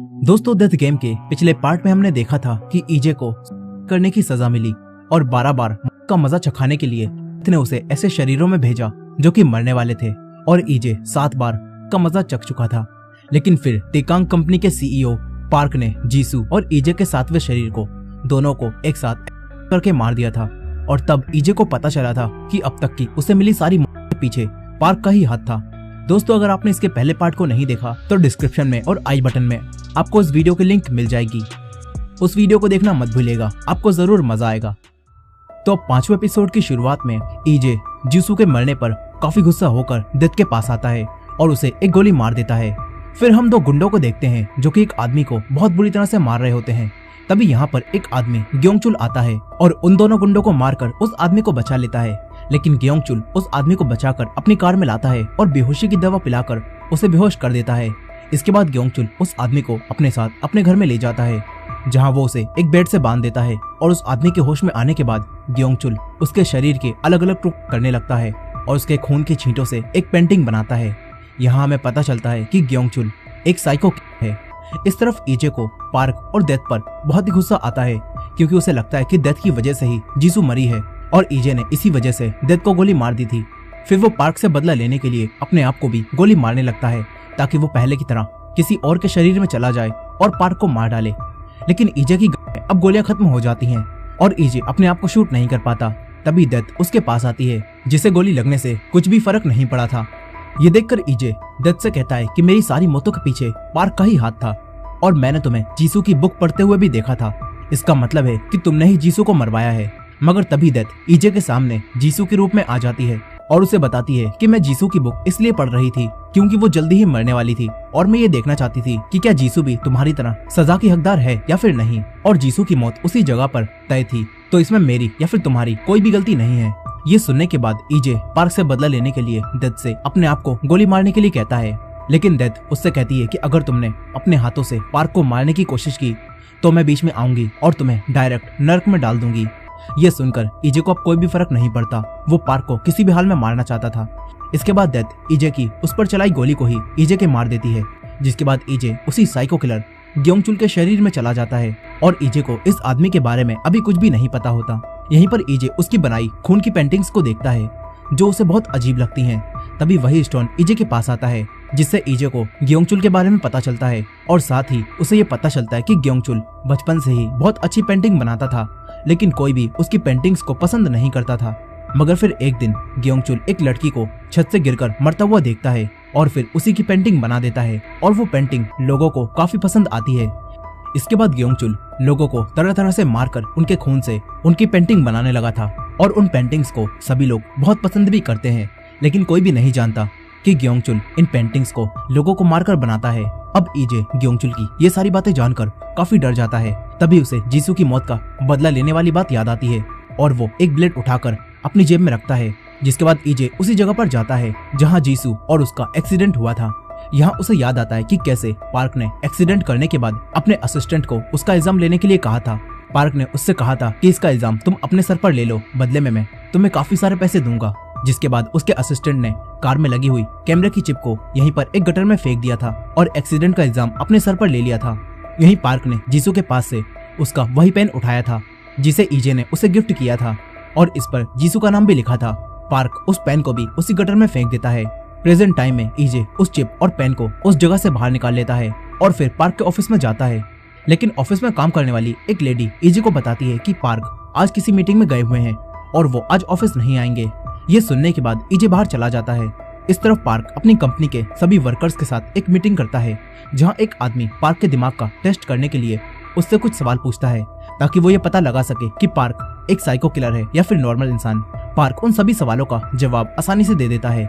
दोस्तों, death game के पिछले पार्ट में हमने देखा था कि ईजे को करने की सजा मिली और 12 बार का मजा चखाने के लिए ने उसे ऐसे शरीरों में भेजा जो कि मरने वाले थे और ईजे 7 बार का मजा चख चुका था। लेकिन फिर टेकांग कंपनी के सीईओ पार्क ने जीसू और ईजे के 7वें शरीर को दोनों को एक साथ करके मार दिया था और तब ईजे को पता चला था कि अब तक की उसे मिली सारी मौत के पीछे पार्क का ही हाथ था। दोस्तों, अगर आपने इसके पहले पार्ट को नहीं देखा तो डिस्क्रिप्शन में और आई बटन में आपको इस वीडियो की लिंक मिल जाएगी। उस वीडियो को देखना मत भूलिएगा, आपको जरूर मजा आएगा। तो 5वें एपिसोड की शुरुआत में ईजे जीसू के मरने पर काफी गुस्सा होकर डेथ के पास आता है और उसे एक गोली मार देता है। फिर हम 2 गुंडों को देखते हैं जो कि एक आदमी को बहुत बुरी तरह से मार रहे होते हैं। तभी यहाँ पर एक आदमी ग्योंगचुल आता है और उन दोनों गुंडों को मारकर उस आदमी को बचा लेता है। लेकिन ग्योंगचुल उस आदमी को बचाकर अपनी कार में लाता है और बेहोशी की दवा पिलाकर उसे बेहोश कर देता है। इसके बाद ग्योंगचुल उस आदमी को अपने साथ अपने घर में ले जाता है, जहां वो उसे एक बेड से बांध देता है और उस आदमी के होश में आने के बाद ग्योंगचुल उसके शरीर के अलग अलग टुकड़े करने लगता है और उसके खून की छींटों से एक पेंटिंग बनाता है। यहाँ हमें पता चलता है कि ग्योंगचुल एक साइको है। इस तरफ ईजे को पार्क और डेथ पर बहुत ही गुस्सा आता है क्योंकि उसे लगता है कि डेथ की वजह से ही जीसू मरी है और ईजे ने इसी वजह से डेथ को गोली मार दी थी। फिर वो पार्क से बदला लेने के लिए अपने आप को भी गोली मारने लगता है ताकि वो पहले की तरह किसी और के शरीर में चला जाए और पार्क को मार डाले। लेकिन ईजे की गन में अब गोलियां खत्म हो जाती हैं और ईजे अपने आप को शूट नहीं कर पाता। तभी डेथ उसके पास आती है, जिसे गोली लगने से कुछ भी फर्क नहीं पड़ा था। ये देखकर ईजे डेथ से कहता है कि मेरी सारी मौतों के पीछे पार्क का ही हाथ था और मैंने तुम्हें जीसू की बुक पढ़ते हुए भी देखा था। इसका मतलब है कि तुमने ही जीसू को मरवाया है। मगर तभी डेथ ईजे के सामने जीसू के रूप में आ जाती है और उसे बताती है कि मैं जीसू की बुक इसलिए पढ़ रही थी क्योंकि वो जल्दी ही मरने वाली थी और मैं ये देखना चाहती थी कि क्या जीसू भी तुम्हारी तरह सजा की हकदार है या फिर नहीं। और जीसू की मौत उसी जगह पर तय थी, तो इसमें मेरी या फिर तुम्हारी कोई भी गलती नहीं है। ये सुनने के बाद ईजे पार्क से बदला लेने के लिए डेथ से अपने आप को गोली मारने के लिए कहता है। लेकिन डेथ उससे कहती है कि अगर तुमने अपने हाथों से पार्क को मारने की कोशिश की तो मैं बीच में आऊंगी और तुम्हें डायरेक्ट नर्क में डाल दूंगी। ये सुनकर ईजे को अब कोई भी फर्क नहीं पड़ता, वो पार्क को किसी भी हाल में मारना चाहता था। इसके बाद डेथ ईजे की उस पर चलाई गोली को ही ईजे के मार देती है, जिसके बाद ईजे उसी साइको किलर ग्योंगचुल के शरीर में चला जाता है और ईजे को इस आदमी के बारे में अभी कुछ भी नहीं पता होता। यहीं पर ईजे उसकी बनाई खून की पेंटिंग्स को देखता है जो उसे बहुत अजीब लगती हैं। तभी वही स्टोन ईजे के पास आता है, जिससे ईजे को ग्योंगचुल के बारे में पता चलता है और साथ ही उसे ये पता चलता है कि ग्योंगचुल बचपन से ही बहुत अच्छी पेंटिंग बनाता था, लेकिन कोई भी उसकी पेंटिंग्स को पसंद नहीं करता था। मगर फिर एक दिन ग्योंगचुल एक लड़की को छत से गिरकर मरता हुआ देखता है और फिर उसी की पेंटिंग बना देता है और वो पेंटिंग लोगों को काफी पसंद आती है। इसके बाद ग्योंगचुल लोगों को तरह तरह से मारकर उनके खून से उनकी पेंटिंग बनाने लगा था और उन पेंटिंग्स को सभी लोग बहुत पसंद भी करते हैं। लेकिन कोई भी नहीं जानता कि ग्योंगचुल इन पेंटिंग्स को लोगों को मारकर बनाता है। अब ईजे ग्योंगचुल की ये सारी बातें जानकर काफी डर जाता है। तभी उसे जीसू की मौत का बदला लेने वाली बात याद आती है और वो एक ब्लेड उठाकर अपनी जेब में रखता है। जिसके बाद ईजे उसी जगह पर जाता है जहां जीसू और उसका एक्सीडेंट हुआ था। यहाँ उसे याद आता है कि कैसे पार्क ने एक्सीडेंट करने के बाद अपने असिस्टेंट को उसका इल्जाम लेने के लिए कहा था। पार्क ने उससे कहा था कि इसका इल्जाम तुम अपने सर पर ले लो, बदले में मैं तुम्हें काफी सारे पैसे दूंगा। जिसके बाद उसके असिस्टेंट ने कार में लगी हुई कैमरे की चिप को यहीं पर एक गटर में फेंक दिया था और एक्सीडेंट का इल्जाम अपने सर पर ले लिया था। यहीं पार्क ने जीसू के पास से उसका वही पेन उठाया था जिसे ईजे ने उसे गिफ्ट किया था और इस पर जीसू का नाम भी लिखा था। पार्क उस पेन को भी उसी गटर में फेंक देता है। प्रेजेंट टाइम में ईजे उस चिप और पेन को उस जगह से बाहर निकाल लेता है और फिर पार्क के ऑफिस में जाता है। लेकिन ऑफिस में काम करने वाली एक लेडी ईजे को बताती है कि पार्क आज किसी मीटिंग में गए हुए हैं और वो आज ऑफिस नहीं आएंगे। ये सुनने के बाद ईजे बाहर चला जाता है। इस तरफ पार्क अपनी कंपनी के सभी वर्कर्स के साथ एक मीटिंग करता है, जहां एक आदमी पार्क के दिमाग का टेस्ट करने के लिए उससे कुछ सवाल पूछता है ताकि वो ये पता लगा सके कि पार्क एक साइको किलर है या फिर नॉर्मल इंसान। पार्क उन सभी सवालों का जवाब आसानी से दे देता है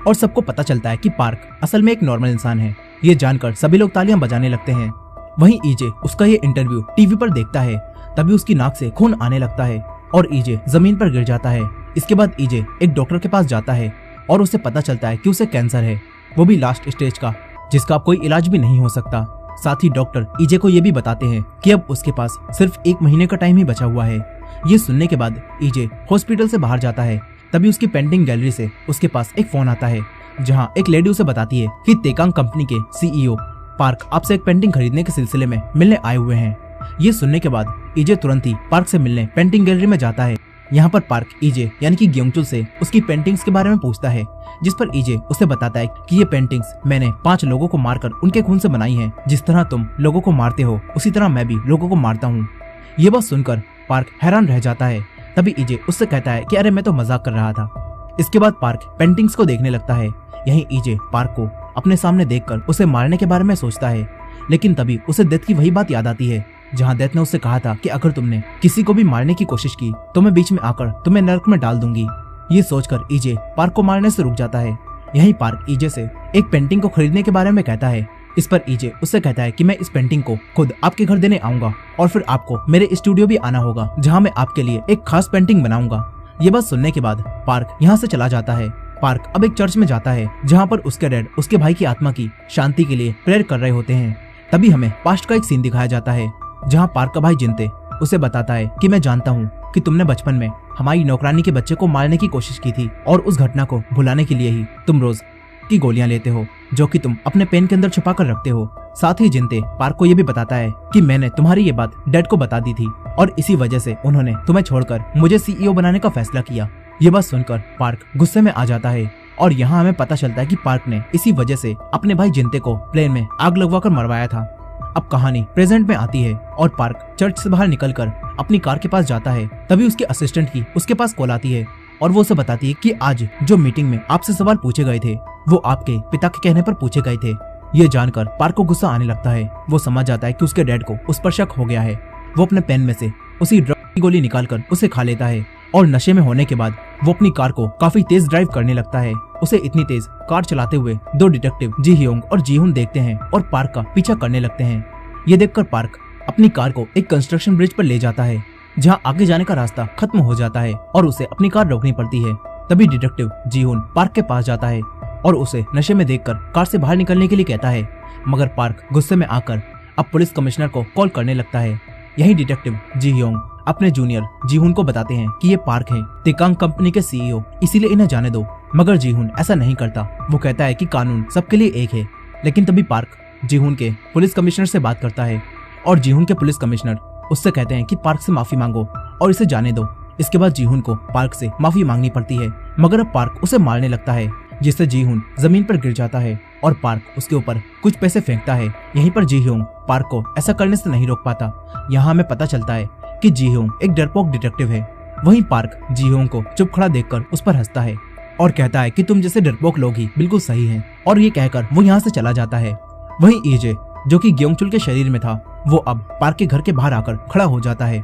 और सबको पता चलता है कि पार्क असल में एक नॉर्मल इंसान है। ये जानकर सभी लोग तालियां बजाने लगते हैं। वहीं ईजे उसका ये इंटरव्यू टीवी पर देखता है, तभी उसकी नाक से खून आने लगता है और ईजे जमीन पर गिर जाता है। इसके बाद ईजे एक डॉक्टर के पास जाता है और उसे पता चलता है कि उसे कैंसर है, वो भी लास्ट स्टेज का, जिसका कोई इलाज भी नहीं हो सकता। साथ ही डॉक्टर ईजे को ये भी बताते हैं कि अब उसके पास सिर्फ 1 महीने का टाइम ही बचा हुआ है। ये सुनने के बाद ईजे हॉस्पिटल से बाहर जाता है। तभी उसकी पेंटिंग गैलरी से उसके पास एक फोन आता है, जहां एक लेडी उसे बताती है कि टेकांग कंपनी के सीईओ पार्क आपसे एक पेंटिंग खरीदने के सिलसिले में मिलने आए हुए हैं। ये सुनने के बाद ईजे तुरंत ही पार्क से मिलने पेंटिंग गैलरी में जाता है। यहाँ पर पार्क ईजे यानी कि ग्योंगचुल से उसकी पेंटिंग्स के बारे में पूछता है, जिस पर ईजे उसे बताता है कि ये पेंटिंग्स मैंने 5 लोगों को मारकर उनके खून से बनाई हैं। जिस तरह तुम लोगों को मारते हो उसी तरह मैं भी लोगों को मारता हूँ। ये बात सुनकर पार्क हैरान रह जाता है। तभी ईजे उससे कहता है कि अरे मैं तो मजाक कर रहा था। इसके बाद पार्क पेंटिंग्स को देखने लगता है। यहीं ईजे पार्क को अपने सामने देखकर उसे मारने के बारे में सोचता है, लेकिन तभी उसे डेथ की वही बात याद आती है जहाँ डेथ ने उससे कहा था कि अगर तुमने किसी को भी मारने की कोशिश की तो मैं बीच में आकर तुम्हें नरक में डाल दूंगी। ये सोचकर ईजे पार्क को मारने से रुक जाता है। यहीं पार्क ईजे से एक पेंटिंग को खरीदने के बारे में कहता है। इस पर ईजे उससे कहता है कि मैं इस पेंटिंग को खुद आपके घर देने आऊंगा और फिर आपको मेरे स्टूडियो भी आना होगा जहाँ मैं आपके लिए एक खास पेंटिंग बनाऊंगा। ये बात सुनने के बाद पार्क यहाँ से चला जाता है। पार्क अब एक चर्च में जाता है जहाँ पर उसके डैड उसके भाई की आत्मा की शांति के लिए प्रेयर कर रहे होते हैं। तभी हमें पास्ट का एक सीन दिखाया जाता है जहाँ पार्क का भाई जिनते उसे बताता है कि मैं जानता हूँ कि तुमने बचपन में हमारी नौकरानी के बच्चे को मारने की कोशिश की थी और उस घटना को भुलाने के लिए ही तुम रोज की गोलियां लेते हो जो कि तुम अपने पेन के अंदर छुपा कर रखते हो। साथ ही जिनते पार्क को ये भी बताता है कि मैंने तुम्हारी ये बात डैड को बता दी थी और इसी वजह से उन्होंने तुम्हें छोड़कर मुझे सीईओ बनाने का फैसला किया। ये बात सुनकर पार्क गुस्से में आ जाता है और यहाँ हमें पता चलता है कि पार्क ने इसी वजह से अपने भाई जिनते को प्लेन में आग लगवाकर मरवाया था। अब कहानी प्रेजेंट में आती है और पार्क चर्च से बाहर निकलकर अपनी कार के पास जाता है। तभी उसके असिस्टेंट की उसके पास कॉल आती है और वो उसे बताती है कि आज जो मीटिंग में आपसे सवाल पूछे गए थे वो आपके पिता के कहने पर पूछे गए थे। ये जानकर पार्क को गुस्सा आने लगता है। वो समझ जाता है कि उसके डैड को उस पर शक हो गया है। वो अपने पेन में से उसी ड्रग की गोली निकालकर उसे खा लेता है और नशे में होने के बाद वो अपनी कार को काफी तेज ड्राइव करने लगता है। उसे इतनी तेज कार चलाते हुए 2 डिटेक्टिव जी ह्योंग और जीहुन देखते हैं और पार्क का पीछा करने लगते हैं। ये देखकर पार्क अपनी कार को एक कंस्ट्रक्शन ब्रिज पर ले जाता है जहाँ आगे जाने का रास्ता खत्म हो जाता है और उसे अपनी कार रोकनी पड़ती है। तभी डिटेक्टिव जीहुन पार्क के पास जाता है और उसे नशे में देखकर कार से बाहर निकलने के लिए कहता है, मगर पार्क गुस्से में आकर अब पुलिस कमिश्नर को कॉल करने लगता है। यही डिटेक्टिव जी ह्योंग अपने जूनियर जीहुन को बताते हैं कि ये पार्क है तेकांग कंपनी के सीईओ, इसीलिए इन्हें जाने दो। मगर जीहुन ऐसा नहीं करता। वो कहता है कि कानून सबके लिए एक है। लेकिन तभी पार्क जीहुन के पुलिस कमिश्नर से बात करता है और जीहुन के पुलिस कमिश्नर उससे कहते हैं कि पार्क से माफी मांगो और इसे जाने दो। इसके बाद जीहुन को पार्क से माफी मांगनी पड़ती है, मगर अब पार्क उसे मारने लगता है जिससे जीहुन जमीन पर गिर जाता है और पार्क उसके ऊपर कुछ पैसे फेंकता है। यहीं पर जी ह्योंग पार्क को ऐसा करने से नहीं रोक पाता। यहाँ हमें पता चलता है कि जी ह्योंग एक डरपोक डिटेक्टिव है। वहीं पार्क जी ह्योंग को चुप खड़ा देखकर उस पर हंसता है और कहता है कि तुम जैसे डरपोक लोग ही बिल्कुल सही हैं, और ये कहकर वो यहाँ से चला जाता है। वहीं ईजे जो कि ग्योंगचुल के शरीर में था वो अब पार्क के घर के बाहर आकर खड़ा हो जाता है।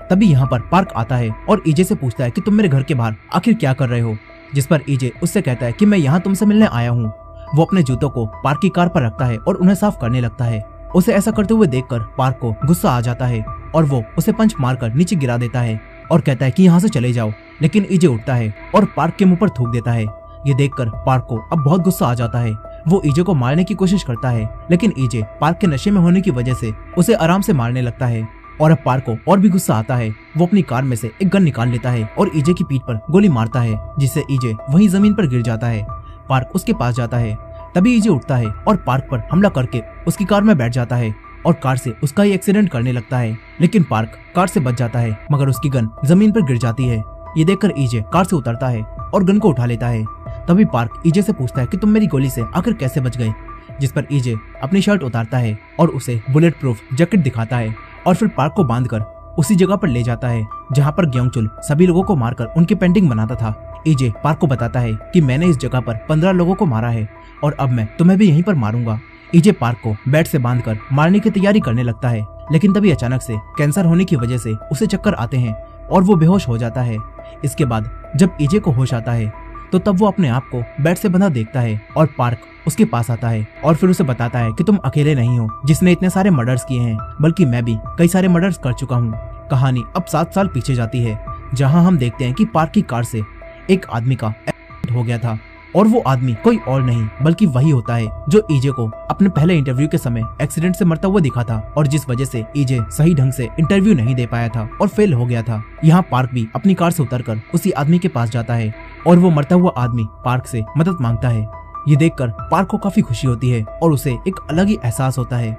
तभी यहाँ पर पार्क आता है और ईजे से पूछता है कि तुम मेरे घर के बाहर आखिर क्या कर रहे हो, जिस पर ईजे उससे कहता है कि मैं यहाँ तुमसे मिलने आया हूँ। वो अपने जूतों को पार्क की कार पर रखता है और उन्हें साफ करने लगता है। उसे ऐसा करते हुए देखकर पार्क को गुस्सा आ जाता है और वो उसे पंच मारकर नीचे गिरा देता है और कहता है कि यहाँ से चले जाओ। लेकिन ईजे उठता है और पार्क के मुंह पर थूक देता है। ये देखकर पार्क को अब बहुत गुस्सा आ जाता है। वो ईजे को मारने की कोशिश करता है, लेकिन ईजे पार्क के नशे में होने की वजह से उसे आराम से मारने लगता है। और अब पार्क को और भी गुस्सा आता है। वो अपनी कार में से एक गन निकाल लेता है और ईजे की पीठ पर गोली मारता है, जिससे ईजे वहीं जमीन पर गिर जाता है। पार्क उसके पास जाता है। तभी ईजे उठता है और पार्क पर हमला करके उसकी कार में बैठ जाता है और कार से उसका ही एक्सीडेंट करने लगता है। लेकिन पार्क कार से बच जाता है, मगर उसकी गन जमीन पर गिर जाती है। ये देखकर ईजे कार से उतरता है और गन को उठा लेता है। तभी पार्क ईजे से पूछता है कि तुम मेरी गोली से आखिर कैसे बच गए, जिस पर ईजे अपनी शर्ट उतारता है और उसे बुलेट प्रूफ जैकेट दिखाता है और फिर पार्क को बांधकर उसी जगह पर ले जाता है जहाँ पर ग्योंगचुल सभी लोगों को मारकर उनकी पेंटिंग बनाता था। ईजे पार्क को बताता है कि मैंने इस जगह पर 15 लोगों को मारा है और अब मैं तुम्हें भी यहीं पर मारूंगा। ईजे पार्क को बेड से बांधकर मारने की तैयारी करने लगता है, लेकिन तभी अचानक से कैंसर होने की वजह से उसे चक्कर आते हैं और वो बेहोश हो जाता है। इसके बाद जब ईजे को होश आता है तो तब वो अपने आप को बेड से बंधा देखता है और पार्क उसके पास आता है और फिर उसे बताता है कि तुम अकेले नहीं हो जिसने इतने सारे मर्डर्स किए हैं, बल्कि मैं भी कई सारे मर्डर्स कर चुका हूँ। कहानी अब 7 साल पीछे जाती है, जहाँ हम देखते हैं कि पार्क की कार से एक आदमी का एक्सीडेंट हो गया था और वो आदमी कोई और नहीं बल्कि वही होता है जो ईजे को अपने पहले इंटरव्यू के समय एक्सीडेंट से मरता हुआ दिखा था और जिस वजह से ईजे सही ढंग से इंटरव्यू नहीं दे पाया था और फेल हो गया था। यहाँ पार्क भी अपनी कार से उतरकर उसी आदमी के पास जाता है और वो मरता हुआ आदमी पार्क से मदद मांगता है। ये देखकर पार्क को काफी खुशी होती है और उसे एक अलग ही एहसास होता है।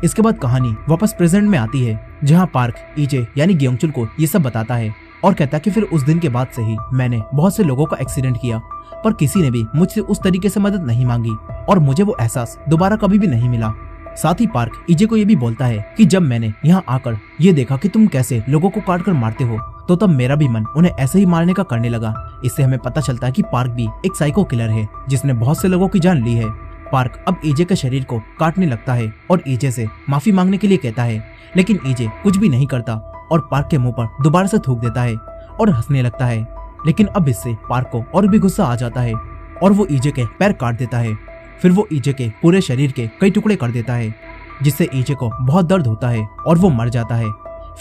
इसके बाद कहानी वापस प्रेजेंट में आती है, जहाँ पार्क ईजे यानी ग्योंगचुल को ये सब बताता है और कहता है कि फिर उस दिन के बाद से ही मैंने बहुत से लोगों का एक्सीडेंट किया, पर किसी ने भी मुझसे उस तरीके से मदद नहीं मांगी और मुझे वो एहसास दोबारा कभी भी नहीं मिला। साथ ही पार्क ईजे को ये भी बोलता है कि जब मैंने यहाँ आकर ये देखा कि तुम कैसे लोगों को काट कर मारते हो, तो तब मेरा भी मन उन्हें ऐसे ही मारने का करने लगा। इससे हमें पता चलता है कि पार्क भी एक साइको किलर है जिसने बहुत से लोगों की जान ली है। पार्क अब ईजे के शरीर को काटने लगता है और ईजे से माफी मांगने के लिए कहता है, लेकिन ईजे कुछ भी नहीं करता और पार्क के मुंह पर दोबारा से थूक देता है और हंसने लगता है। लेकिन अब इससे पार्क को और भी गुस्सा आ जाता है और वो ईजे के पैर काट देता है। फिर वो ईजे के पूरे शरीर के कई टुकड़े कर देता है, जिससे ईजे को बहुत दर्द होता है और वो मर जाता है।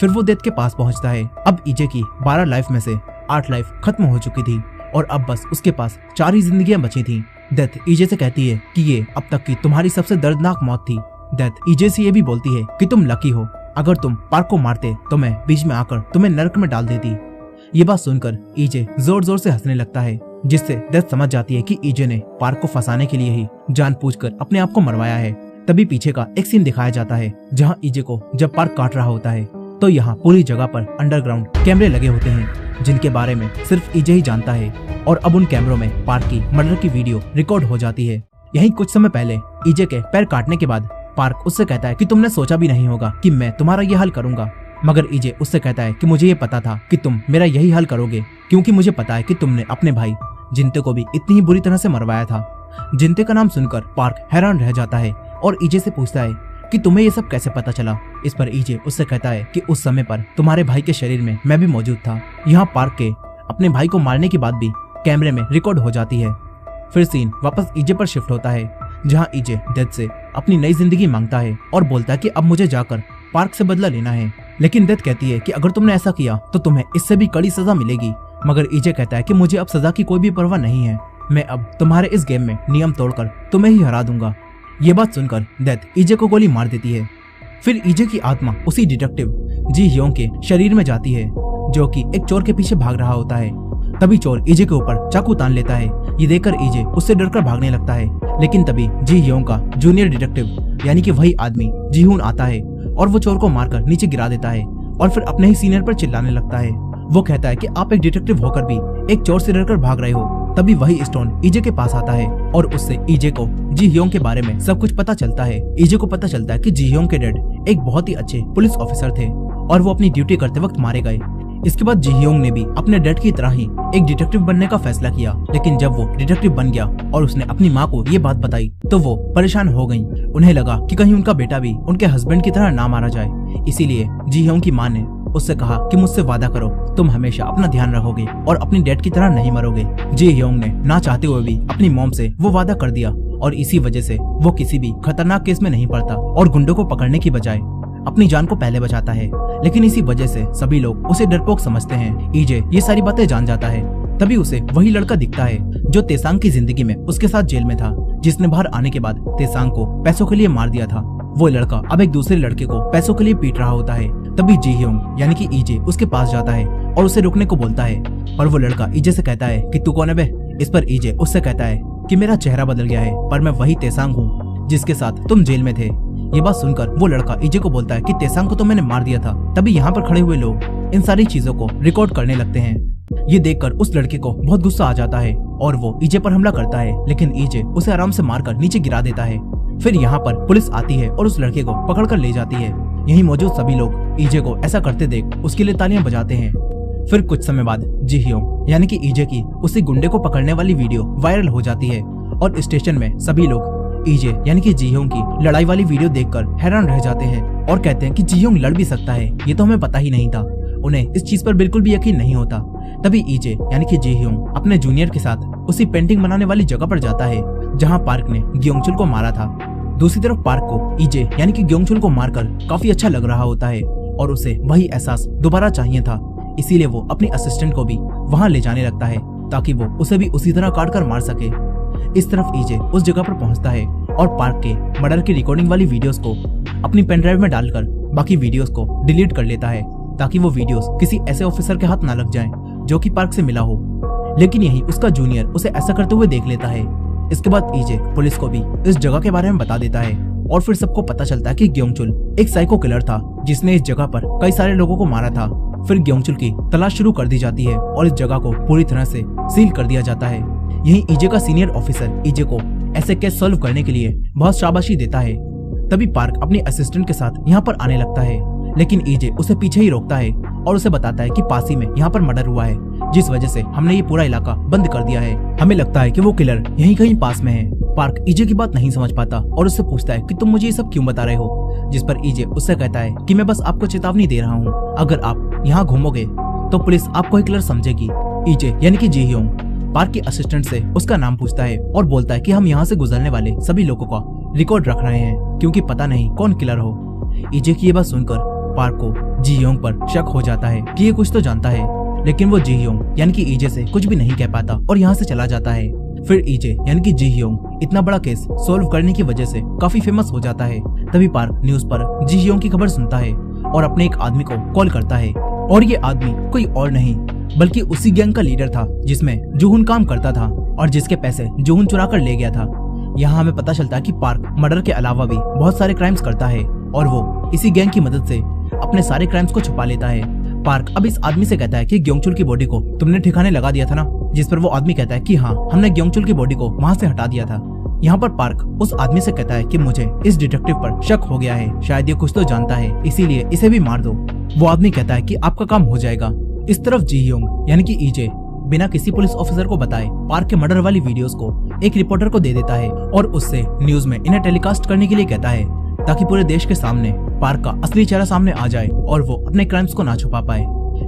फिर वो डेथ के पास पहुंचता है। अब ईजे की 12 लाइफ में से 8 लाइफ खत्म हो चुकी थी और अब बस उसके पास 4 ही जिंदगियां बची थी। डेथ ईजे से कहती है कि ये अब तक की तुम्हारी सबसे दर्दनाक मौत थी। डेथ ईजे से ये भी बोलती है कि तुम लकी हो, अगर तुम पार्क को मारते तो मैं बीच में आकर तुम्हें नरक में डाल देती। ये बात सुनकर ईजे जोर जोर से हंसने लगता है, जिससे डेथ समझ जाती है कि ईजे ने पार्क को फंसाने के लिए ही जानबूझकर अपने आप को मरवाया है। तभी पीछे का एक सीन दिखाया जाता है, जहाँ ईजे को जब पार्क काट रहा होता है तो यहाँ पूरी जगह पर अंडरग्राउंड कैमरे लगे होते हैं, जिनके बारे में सिर्फ ईजे ही जानता है। और अब उन कैमरों में पार्क की मर्डर की वीडियो रिकॉर्ड हो जाती है। यही कुछ समय पहले ईजे के पैर काटने के बाद पार्क उससे कहता है कि तुमने सोचा भी नहीं होगा कि मैं तुम्हारा ये हाल करूंगा। मगर ईजे उससे कहता है कि मुझे ये पता था कि तुम मेरा यही हाल करोगे, क्योंकि मुझे पता है कि तुमने अपने भाई जिंते को भी इतनी ही बुरी तरह से मरवाया था। जिंते का नाम सुनकर पार्क हैरान रह जाता है और ईजे से पूछता है कि तुम्हें ये सब कैसे पता चला। इस पर ईजे उससे कहता है कि उस समय पर तुम्हारे भाई के शरीर में मैं भी मौजूद था। यहाँ पार्क के अपने भाई को मारने की बात भी कैमरे में रिकॉर्ड हो जाती है। फिर सीन वापस ईजे पर शिफ्ट होता है, जहाँ ईजे डेथ से अपनी नई जिंदगी मांगता है और बोलता है कि अब मुझे जाकर पार्क से बदला लेना है। लेकिन डेथ कहती है कि अगर तुमने ऐसा किया तो तुम्हें इससे भी कड़ी सजा मिलेगी। मगर ईजे कहता है कि मुझे अब सजा की कोई भी परवाह नहीं है, मैं अब तुम्हारे इस गेम में नियम तोड़कर तुम्हें ही हरा दूंगा। ये बात सुनकर डेथ ईजे को गोली मार देती है। फिर ईजे की आत्मा उसी डिटेक्टिव जी ह्योंग के शरीर में जाती है, जो कि एक चोर के पीछे भाग रहा होता है। तभी चोर ईजे के ऊपर चाकू तान लेता है। ये देखकर ईजे उससे डरकर भागने लगता है, लेकिन तभी जी ह्योंग का जूनियर डिटेक्टिव यानी कि वही आदमी जीहून आता है और वो चोर को मारकर नीचे गिरा देता है और फिर अपने ही सीनियर पर चिल्लाने लगता है। वो कहता है कि आप एक डिटेक्टिव होकर भी एक चोर से डरकर भाग रहे हो। तभी वही स्टोन ईजे के पास आता है और उससे ईजे को जी ह्योंग के बारे में सब कुछ पता चलता है। ईजे को पता चलता है कि जी ह्योंग के डैड एक बहुत ही अच्छे पुलिस ऑफिसर थे और वो अपनी ड्यूटी करते वक्त मारे गए। इसके बाद जी ह्योंग ने भी अपने डैड की तरह ही एक डिटेक्टिव बनने का फैसला किया, लेकिन जब वो डिटेक्टिव बन गया और उसने अपनी माँ को ये बात बताई तो वो परेशान हो गई। उन्हें लगा कि कहीं उनका बेटा भी उनके हस्बैंड की तरह ना मारा जाए। इसीलिए जी ह्योंग की माँ ने उससे कहा कि मुझसे वादा करो, तुम हमेशा अपना ध्यान रखोगे और अपनी डैड की तरह नहीं मरोगे। जी ह्योंग ने ना चाहते हुए भी अपनी मॉम से वो वादा कर दिया और इसी वजह से वो किसी भी खतरनाक केस में नहीं पड़ता और गुंडों को पकड़ने की बजाय अपनी जान को पहले बचाता है। लेकिन इसी वजह से सभी लोग उसे डरपोक समझते हैं। ईजे ये सारी बातें जान जाता है। तभी उसे वही लड़का दिखता है जो तेसांग की जिंदगी में उसके साथ जेल में था, जिसने बाहर आने के बाद तेसांग को पैसों के लिए मार दिया था। वो लड़का अब एक दूसरे लड़के को पैसों के लिए पीट रहा होता है। तभी जी ह्योंग यानी कि ईजे उसके पास जाता है और उसे रुकने को बोलता है, पर वो लड़का ईजे से कहता है कि तू कौन है बे। इस पर ईजे उससे कहता है कि मेरा चेहरा बदल गया है, पर मैं वही तेसांग हूँ जिसके साथ तुम जेल में थे। ये बात सुनकर वो लड़का ईजे को बोलता है कि तेसांग को तो मैंने मार दिया था। तभी यहाँ पर खड़े हुए लोग इन सारी चीजों को रिकॉर्ड करने लगते हैं। ये देखकर उस लड़के को बहुत गुस्सा आ जाता है और वो ईजे पर हमला करता है, लेकिन ईजे उसे आराम से मारकर नीचे गिरा देता है। फिर यहाँ पर पुलिस आती है और उस लड़के को पकड़ कर ले जाती है। यहीं मौजूद सभी लोग ईजे को ऐसा करते देख उसके लिए तालियां बजाते हैं। फिर कुछ समय बाद जी ह्योंग यानी कि ईजे की उसी गुंडे को पकड़ने वाली वीडियो वायरल हो जाती है और स्टेशन में सभी लोग ईजे यानी कि जी ह्योंग की लड़ाई वाली वीडियो देखकर हैरान रह जाते हैं और कहते हैं कि जी ह्योंग लड़ भी सकता है, ये तो हमें पता ही नहीं था। उन्हें इस चीज पर बिल्कुल भी यकीन नहीं होता। तभी ईजे यानी कि जी ह्योंग अपने जूनियर के साथ उसी पेंटिंग बनाने वाली जगह पर जाता है जहाँ पार्क ने ग्योंगचुल को मारा था। दूसरी तरफ पार्क को ईजे यानी कि ग्योंगचुल को मारकर काफी अच्छा लग रहा होता है और उसे वही एहसास दोबारा चाहिए था। इसीलिए वो अपनी असिस्टेंट को भी वहाँ ले जाने लगता है ताकि वो उसे भी उसी तरह काट कर मार सके। इस तरफ ईजे उस जगह पर पहुंचता है और पार्क के मर्डर की रिकॉर्डिंग वाली वीडियोस को अपनी पेन ड्राइव में डालकर बाकी वीडियोस को डिलीट कर लेता है ताकि वो वीडियोस किसी ऐसे ऑफिसर के हाथ ना लग जाएं जो कि पार्क से मिला हो। लेकिन यही उसका जूनियर उसे ऐसा करते हुए देख लेता है। इसके बाद ईजे पुलिस को भी इस जगह के बारे में बता देता है और फिर सबको पता चलता है कि ग्योंगचुल एक साइको किलर था जिसने इस जगह पर कई सारे लोगों को मारा था। फिर ग्योंगचुल की तलाश शुरू कर दी जाती है और इस जगह को पूरी तरह से सील कर दिया जाता है। यही ईजे का सीनियर ऑफिसर ईजे को ऐसे केस सॉल्व करने के लिए बहुत शाबाशी देता है। तभी पार्क अपने असिस्टेंट के साथ यहाँ पर आने लगता है, लेकिन ईजे उसे पीछे ही रोकता है और उसे बताता है कि पास ही में यहाँ पर मर्डर हुआ है, जिस वजह से हमने ये पूरा इलाका बंद कर दिया है। हमें लगता है कि वो किलर यहीं कहीं पास में है। पार्क ईजे की बात नहीं समझ पाता और उससे पूछता है कि तुम मुझे ये सब क्यों बता रहे हो, जिस पर ईजे उससे कहता है कि मैं बस आपको चेतावनी दे रहा हूँ, अगर आप यहाँ घूमोगे तो पुलिस आपको ही किलर समझेगी। ईजे यानी कि जी ह्योंग पार्क के असिस्टेंट से उसका नाम पूछता है और बोलता है कि हम यहाँ से गुजरने वाले सभी लोगों का रिकॉर्ड रख रहे हैं क्योंकि पता नहीं कौन किलर हो। ईजे की ये बात सुनकर पार्क को जी ह्योंग पर शक हो जाता है कि ये कुछ तो जानता है, लेकिन वो जी ह्योंग यानी कि ईजे से कुछ भी नहीं कह पाता और यहाँ से चला जाता है। फिर ईजे यानी कि जी ह्योंग इतना बड़ा केस सॉल्व करने की वजह से काफी फेमस हो जाता है। तभी पार्क न्यूज पर जी ह्योंग की खबर सुनता है और अपने एक आदमी को कॉल करता है और ये आदमी कोई और नहीं बल्कि उसी गैंग का लीडर था जिसमें जूहुन काम करता था और जिसके पैसे जूहुन चुरा कर ले गया था। यहाँ हमें पता चलता है कि पार्क मर्डर के अलावा भी बहुत सारे क्राइम्स करता है और वो इसी गैंग की मदद से अपने सारे क्राइम्स को छुपा लेता है। पार्क अब इस आदमी से कहता है कि ग्योंगचुल की बॉडी को तुमने ठिकाने लगा दिया था ना, जिस पर वो आदमी कहता है कि हाँ, हमने ग्योंगचुल की बॉडी को वहाँ से हटा दिया था। यहाँ पर पार्क उस आदमी से कहता है कि मुझे इस डिटेक्टिव पर शक हो गया है, शायद ये कुछ तो जानता है, इसीलिए इसे भी मार दो। वो आदमी कहता है कि आपका काम हो जाएगा। इस तरफ जी ह्योंग यानी कि ईजे बिना किसी पुलिस ऑफिसर को बताए पार्क के मर्डर वाली वीडियोस को एक रिपोर्टर को दे देता है और उससे न्यूज में इन्हें टेलीकास्ट करने के लिए कहता है ताकि पूरे देश के सामने पार्क का असली चेहरा सामने आ जाए और वो अपने क्राइम्स को ना छुपा पाए।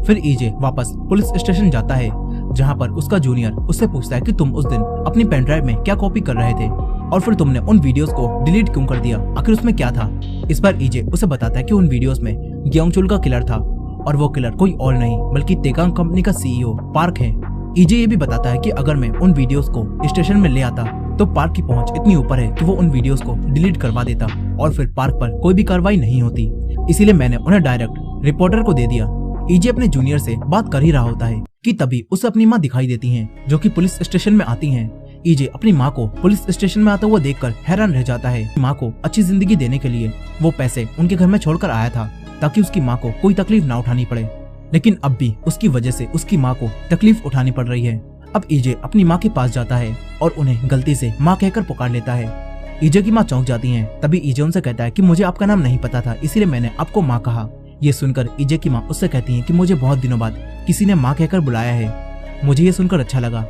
फिर ईजे वापस पुलिस स्टेशन जाता है जहाँ पर उसका जूनियर उससे पूछता है कि तुम उस दिन अपनी पेन ड्राइव में क्या कॉपी कर रहे थे और फिर तुमने उन वीडियोस को डिलीट क्यों कर दिया, आखिर उसमें क्या था। इस पर ईजे उसे बताता है कि उन वीडियोस में ग्योंगचुल का किलर था और वो किलर कोई और नहीं बल्कि तेगांग कंपनी का सीईओ पार्क है। ईजे ये भी बताता है कि अगर मैं उन वीडियोस को स्टेशन में ले आता तो पार्क की पहुंच इतनी ऊपर है कि वो उन वीडियोस को डिलीट करवा देता और फिर पार्क पर कोई भी कार्रवाई नहीं होती, इसीलिए मैंने उन्हें डायरेक्ट रिपोर्टर को दे दिया। ईजे अपने जूनियर से बात कर ही रहा होता है कि तभी उसे अपनी माँ दिखाई देती हैं जो कि पुलिस स्टेशन में आती हैं। ईजे अपनी माँ को पुलिस स्टेशन में आता हुआ देखकर हैरान रह जाता है। माँ को अच्छी जिंदगी देने के लिए वो पैसे उनके घर में छोड़कर आया था ताकि उसकी माँ को कोई तकलीफ ना उठानी पड़े, लेकिन अब भी उसकी वजह से उसकी माँ को तकलीफ उठानी पड़ रही है। अब ईजे अपनी माँ के पास जाता है और उन्हें गलती से माँ कहकर पुकार लेता है। ईजे की माँ चौंक जाती हैं। तभी ईजे उनसे कहता है कि मुझे आपका नाम नहीं पता था, इसीलिए मैंने आपको माँ कहा। ये सुनकर ईजे की माँ उससे कहती है कि मुझे बहुत दिनों बाद किसी ने माँ कहकर बुलाया है, मुझे ये सुनकर अच्छा लगा।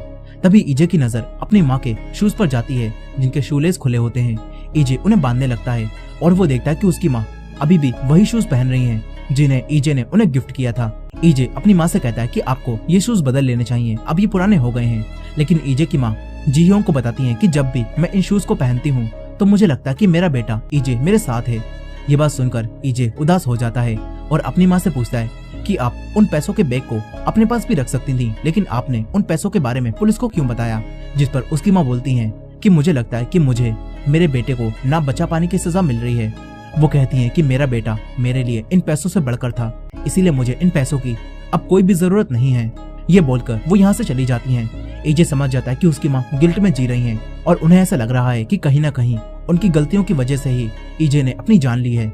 तभी ईजे की नजर अपनी माँ के शूज पर जाती है जिनके शूलेस खुले होते हैं। ईजे उन्हें बांधने लगता है और वो देखता है कि उसकी माँ अभी भी वही शूज पहन रही हैं जिन्हें ईजे ने उन्हें गिफ्ट किया था। ईजे अपनी माँ से कहता है कि आपको ये शूज बदल लेने चाहिए, अब ये पुराने हो गए हैं। लेकिन ईजे की माँ जी ह्योंग को बताती हैं कि जब भी मैं इन शूज को पहनती हूँ तो मुझे लगता है कि मेरा बेटा ईजे मेरे साथ है। ये बात सुनकर ईजे उदास हो जाता है और अपनी माँ से पूछता है कि आप उन पैसों के बैग को अपने पास भी रख सकती थी, लेकिन आपने उन पैसों के बारे में पुलिस को क्यों बताया। जिस पर उसकी माँ बोलती है कि मुझे लगता है कि मुझे मेरे बेटे को ना बचा पाने की सजा मिल रही है। वो कहती हैं कि मेरा बेटा मेरे लिए इन पैसों से बढ़कर था, इसीलिए मुझे इन पैसों की अब कोई भी जरूरत नहीं है। ये बोलकर वो यहाँ से चली जाती हैं। ईजे समझ जाता है कि उसकी माँ गिल्ट में जी रही हैं और उन्हें ऐसा लग रहा है कि कहीं ना कहीं उनकी गलतियों की वजह से ही ईजे ने अपनी जान ली है।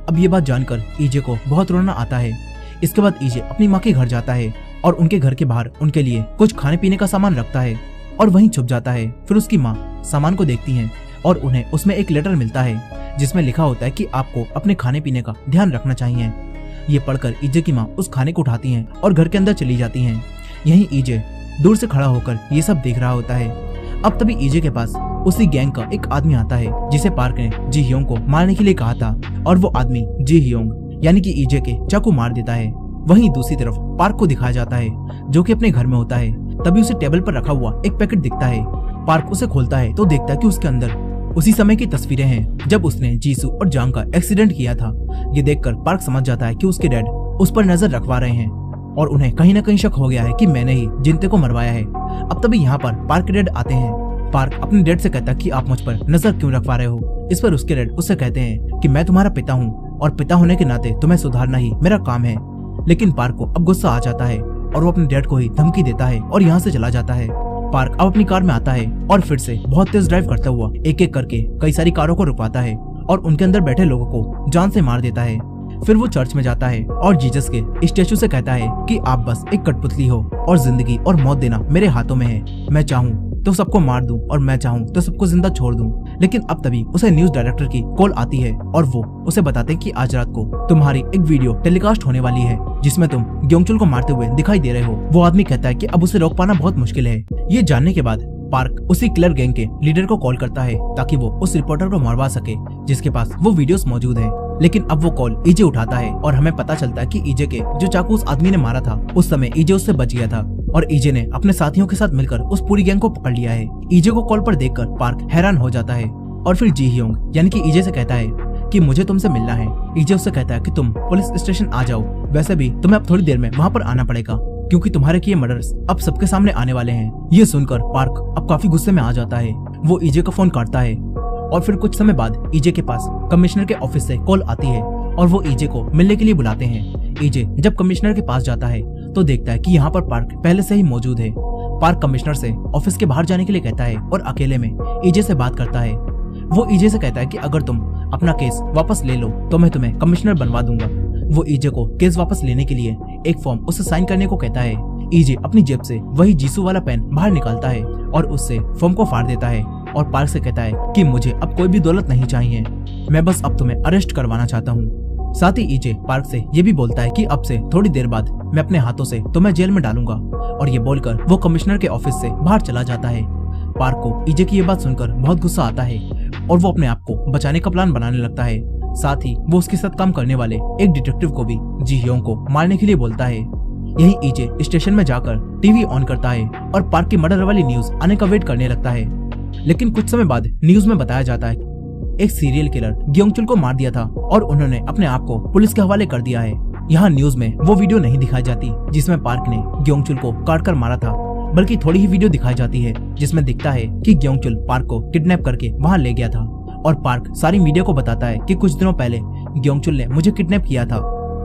अब ये बात जानकर ईजे को बहुत रोना आता है। इसके बाद ईजे अपनी माँ के घर जाता है और उनके घर के बाहर उनके लिए कुछ खाने पीने का सामान रखता है और वहीं छुप जाता है। फिर उसकी माँ सामान को देखती है और उन्हें उसमें एक लेटर मिलता है जिसमें लिखा होता है कि आपको अपने खाने पीने का ध्यान रखना चाहिए। ये पढ़कर ईजे की माँ उस खाने को उठाती हैं और घर के अंदर चली जाती हैं। यहीं ईजे दूर से खड़ा होकर ये सब देख रहा होता है। अब तभी ईजे के पास उसी गैंग का एक आदमी आता है जिसे पार्क ने जी ह्योंग को मारने के लिए कहा था और वो आदमी जी ह्योंग यानी कि ईजे के चाकू मार देता है। वहीं दूसरी तरफ पार्क को दिखाया जाता है जो कि अपने घर में होता है। तभी उसे टेबल पर रखा हुआ एक पैकेट दिखता है। पार्क उसे खोलता है तो देखता है कि उसके अंदर उसी समय की तस्वीरें हैं जब उसने जीसू और जांग का एक्सीडेंट किया था। ये देखकर पार्क समझ जाता है कि उसके डैड उस पर नजर रखवा रहे हैं और उन्हें कहीं ना कहीं शक हो गया है कि मैंने ही जिंते को मरवाया है। अब तभी यहाँ पर पार्क के डैड आते हैं। पार्क अपने डैड से कहता है कि आप मुझ पर नजर क्यों रखवा रहे हो। इस पर उसके डैड उससे कहते हैं कि मैं तुम्हारा पिता हूँ और पिता होने के नाते तुम्हें सुधारना ही मेरा काम है। लेकिन पार्क को अब गुस्सा आ जाता है और वो अपने डैड को ही धमकी देता है और यहाँ से चला जाता है। पार्क अब अपनी कार में आता है और फिर से बहुत तेज ड्राइव करता हुआ एक एक करके कई सारी कारों को रुकवाता है और उनके अंदर बैठे लोगों को जान से मार देता है। फिर वो चर्च में जाता है और जीसस के स्टैचू से कहता है कि आप बस एक कठपुतली हो और जिंदगी और मौत देना मेरे हाथों में है। मैं चाहूँ तो सबको मार दूं और मैं चाहूँ तो सबको जिंदा छोड़ दूं। लेकिन अब तभी उसे न्यूज डायरेक्टर की कॉल आती है और वो उसे बताते हैं कि आज रात को तुम्हारी एक वीडियो टेलीकास्ट होने वाली है जिसमें तुम ग्योंगचुल को मारते हुए दिखाई दे रहे हो। वो आदमी कहता है कि अब उसे रोक पाना बहुत मुश्किल है। ये जानने के बाद पार्क उसी किलर गैंग के लीडर को कॉल करता है ताकि वो उस रिपोर्टर को मरवा सके जिसके पास वो वीडियोस मौजूद है। लेकिन अब वो कॉल ईजे उठाता है और हमें पता चलता है कि ईजे के जो चाकू उस आदमी ने मारा था उस समय ईजे उससे बच गया था और ईजे ने अपने साथियों के साथ मिलकर उस पूरी गैंग को पकड़ लिया है। ईजे को कॉल पर देखकर पार्क हैरान हो जाता है और फिर जी ह्योंग यानी कि ईजे से कहता है कि मुझे तुमसे मिलना है। ईजे उससे कहता है कि तुम पुलिस स्टेशन आ जाओ, वैसे भी तुम्हें अब थोड़ी देर में वहाँ पर आना पड़ेगा क्योंकि तुम्हारे किए मर्डर्स अब सबके सामने आने वाले हैं। ये सुनकर पार्क अब काफी गुस्से में आ जाता है। वो ईजे का फोन काटता है और फिर कुछ समय बाद ईजे के पास कमिश्नर के ऑफिस से कॉल आती है और वो ईजे को मिलने के लिए बुलाते हैं। ईजे जब कमिश्नर के पास जाता है तो देखता है कि यहाँ पर पार्क पहले से ही मौजूद है। पार्क कमिश्नर से ऑफिस के बाहर जाने के लिए कहता है और अकेले में ईजे से बात करता है। वो ईजे से कहता है कि अगर तुम अपना केस वापस ले लो तो मैं तुम्हें कमिश्नर बनवा दूंगा। वो ईजे को केस वापस लेने के लिए एक फॉर्म उसे साइन करने को कहता है। ईजे अपनी जेब से वही जीसू वाला पेन बाहर निकालता है और उससे फॉर्म को फाड़ देता है और पार्क से कहता है कि मुझे अब कोई भी दौलत नहीं चाहिए, मैं बस अब तुम्हें अरेस्ट करवाना चाहता हूँ। साथ ही ईजे पार्क से ये भी बोलता है कि अब से थोड़ी देर बाद मैं अपने हाथों से तुम्हें जेल में डालूंगा और ये बोलकर वो कमिश्नर के ऑफिस से बाहर चला जाता है। पार्क को ईजे की ये बात सुनकर बहुत गुस्सा आता है और वो अपने आप को बचाने का प्लान बनाने लगता है। साथ ही वो उसके साथ काम करने वाले एक डिटेक्टिव को भी जी ह्योंग को मारने के लिए बोलता है। यही ईजे स्टेशन में जाकर टीवी ऑन करता है और पार्क की मर्डर वाली न्यूज आने का वेट करने लगता है। लेकिन कुछ समय बाद न्यूज में बताया जाता है एक सीरियल किलर ग्योंगचुल को मार दिया था और उन्होंने अपने आप को पुलिस के हवाले कर दिया है। यहाँ न्यूज में वो वीडियो नहीं दिखाई जाती जिसमें पार्क ने ग्योंगचुल को काट कर मारा था, बल्कि थोड़ी ही वीडियो दिखाई जाती है जिसमें दिखता है कि ग्योंगचुल पार्क को किडनैप करके वहाँ ले गया था और पार्क सारी मीडिया को बताता है कि कुछ दिनों पहले ग्योंगचुल ने मुझे किडनैप किया था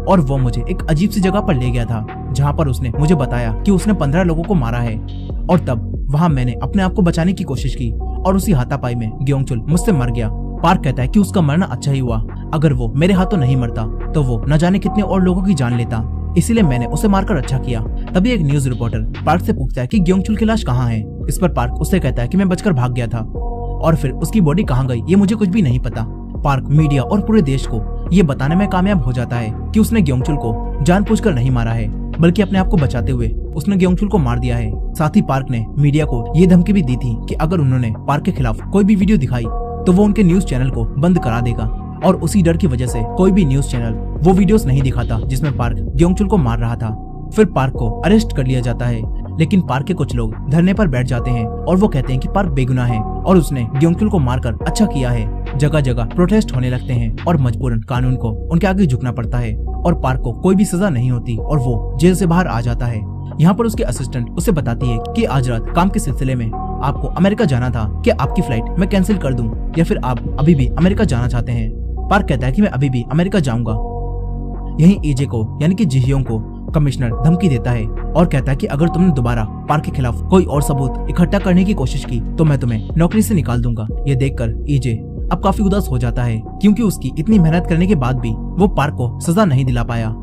और वो मुझे एक अजीब सी जगह पर ले गया था जहाँ पर उसने मुझे बताया कि उसने 15 लोगों को मारा है और तब वहाँ मैंने अपने आप को बचाने की कोशिश की और उसी हाथापाई में ग्योंगचुल मुझसे मर गया। पार्क कहता है कि उसका मरना अच्छा ही हुआ, अगर वो मेरे हाथों नहीं मरता तो वो न जाने कितने और लोगों की जान लेता, इसीलिए मैंने उसे मारकर अच्छा किया। तभी एक न्यूज रिपोर्टर पार्क से पूछता है कि ग्योंगचुल की लाश कहाँ है। इस पर पार्क उससे कहता है कि मैं बचकर भाग गया था और फिर उसकी बॉडी कहाँ गई ये मुझे कुछ भी नहीं पता। पार्क मीडिया और पूरे देश को ये बताने में कामयाब हो जाता है कि उसने ग्योंगचुल को जानबूझकर नहीं मारा है, बल्कि अपने आप को बचाते हुए उसने ग्योंगचुल को मार दिया है। साथ ही पार्क ने मीडिया को ये धमकी भी दी थी कि अगर उन्होंने पार्क के खिलाफ कोई भी वीडियो दिखाई तो वो उनके न्यूज चैनल को बंद करा देगा और उसी डर की वजह से कोई भी न्यूज चैनल वो वीडियोस नहीं दिखाता जिसमें पार्क ग्योंगचुल को मार रहा था। फिर पार्क को अरेस्ट कर लिया जाता है, लेकिन पार्क के कुछ लोग धरने पर बैठ जाते हैं और वो कहते हैं कि पार्क बेगुनाह है और उसने ग्योंगचुल को मारकर अच्छा किया है। जगह जगह प्रोटेस्ट होने लगते हैं और मजबूरन कानून को उनके आगे झुकना पड़ता है और पार्क को कोई भी सजा नहीं होती और वो जेल से बाहर आ जाता है। यहाँ पर उसके असिस्टेंट उसे बताती है कि आज रात काम के सिलसिले में आपको अमेरिका जाना था, क्या आपकी फ्लाइट मैं कैंसिल कर दूं या फिर आप अभी भी अमेरिका जाना चाहते हैं। पार्क कहता है कि मैं अभी भी अमेरिका जाऊंगा। यही ईजे को यानी कि जी ह्योंग को कमिश्नर धमकी देता है और कहता है कि अगर तुमने दोबारा पार्क के खिलाफ कोई और सबूत इकट्ठा करने की कोशिश की तो मैं तुम्हें नौकरी से निकाल दूंगा। ये देखकर ईजे अब काफी उदास हो जाता है क्योंकि उसकी इतनी मेहनत करने के बाद भी वो पार्क को सजा नहीं दिला पाया।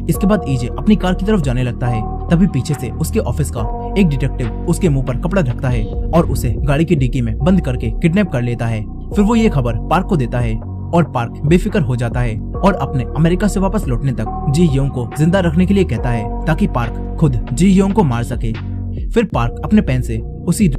इसके बाद ईजे अपनी कार की तरफ जाने लगता है। तभी पीछे से उसके ऑफिस का एक डिटेक्टिव उसके मुंह पर कपड़ा ढकता है और उसे गाड़ी की डिक्की में बंद करके किडनैप कर लेता है। फिर वो ये खबर पार्क को देता है और पार्क बेफिक्र हो जाता है और अपने अमेरिका से वापस लौटने तक जी ह्योंग को जिंदा रखने के लिए कहता है ताकि पार्क खुद जी ह्योंग को मार सके। फिर पार्क अपने पेन से उसी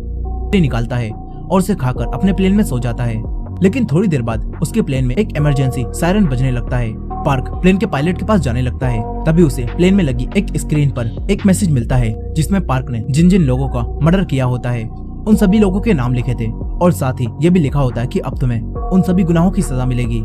निकालता है और उसे खाकर अपने प्लेन में सो जाता है। लेकिन थोड़ी देर बाद उसके प्लेन में एक इमरजेंसी सायरन बजने लगता है। पार्क प्लेन के पायलट के पास जाने लगता है। तभी उसे प्लेन में लगी एक स्क्रीन पर एक मैसेज मिलता है जिसमें पार्क ने जिन जिन लोगों का मर्डर किया होता है उन सभी लोगों के नाम लिखे थे और साथ ही ये भी लिखा होता है कि अब तुम्हें उन सभी गुनाहों की सजा मिलेगी।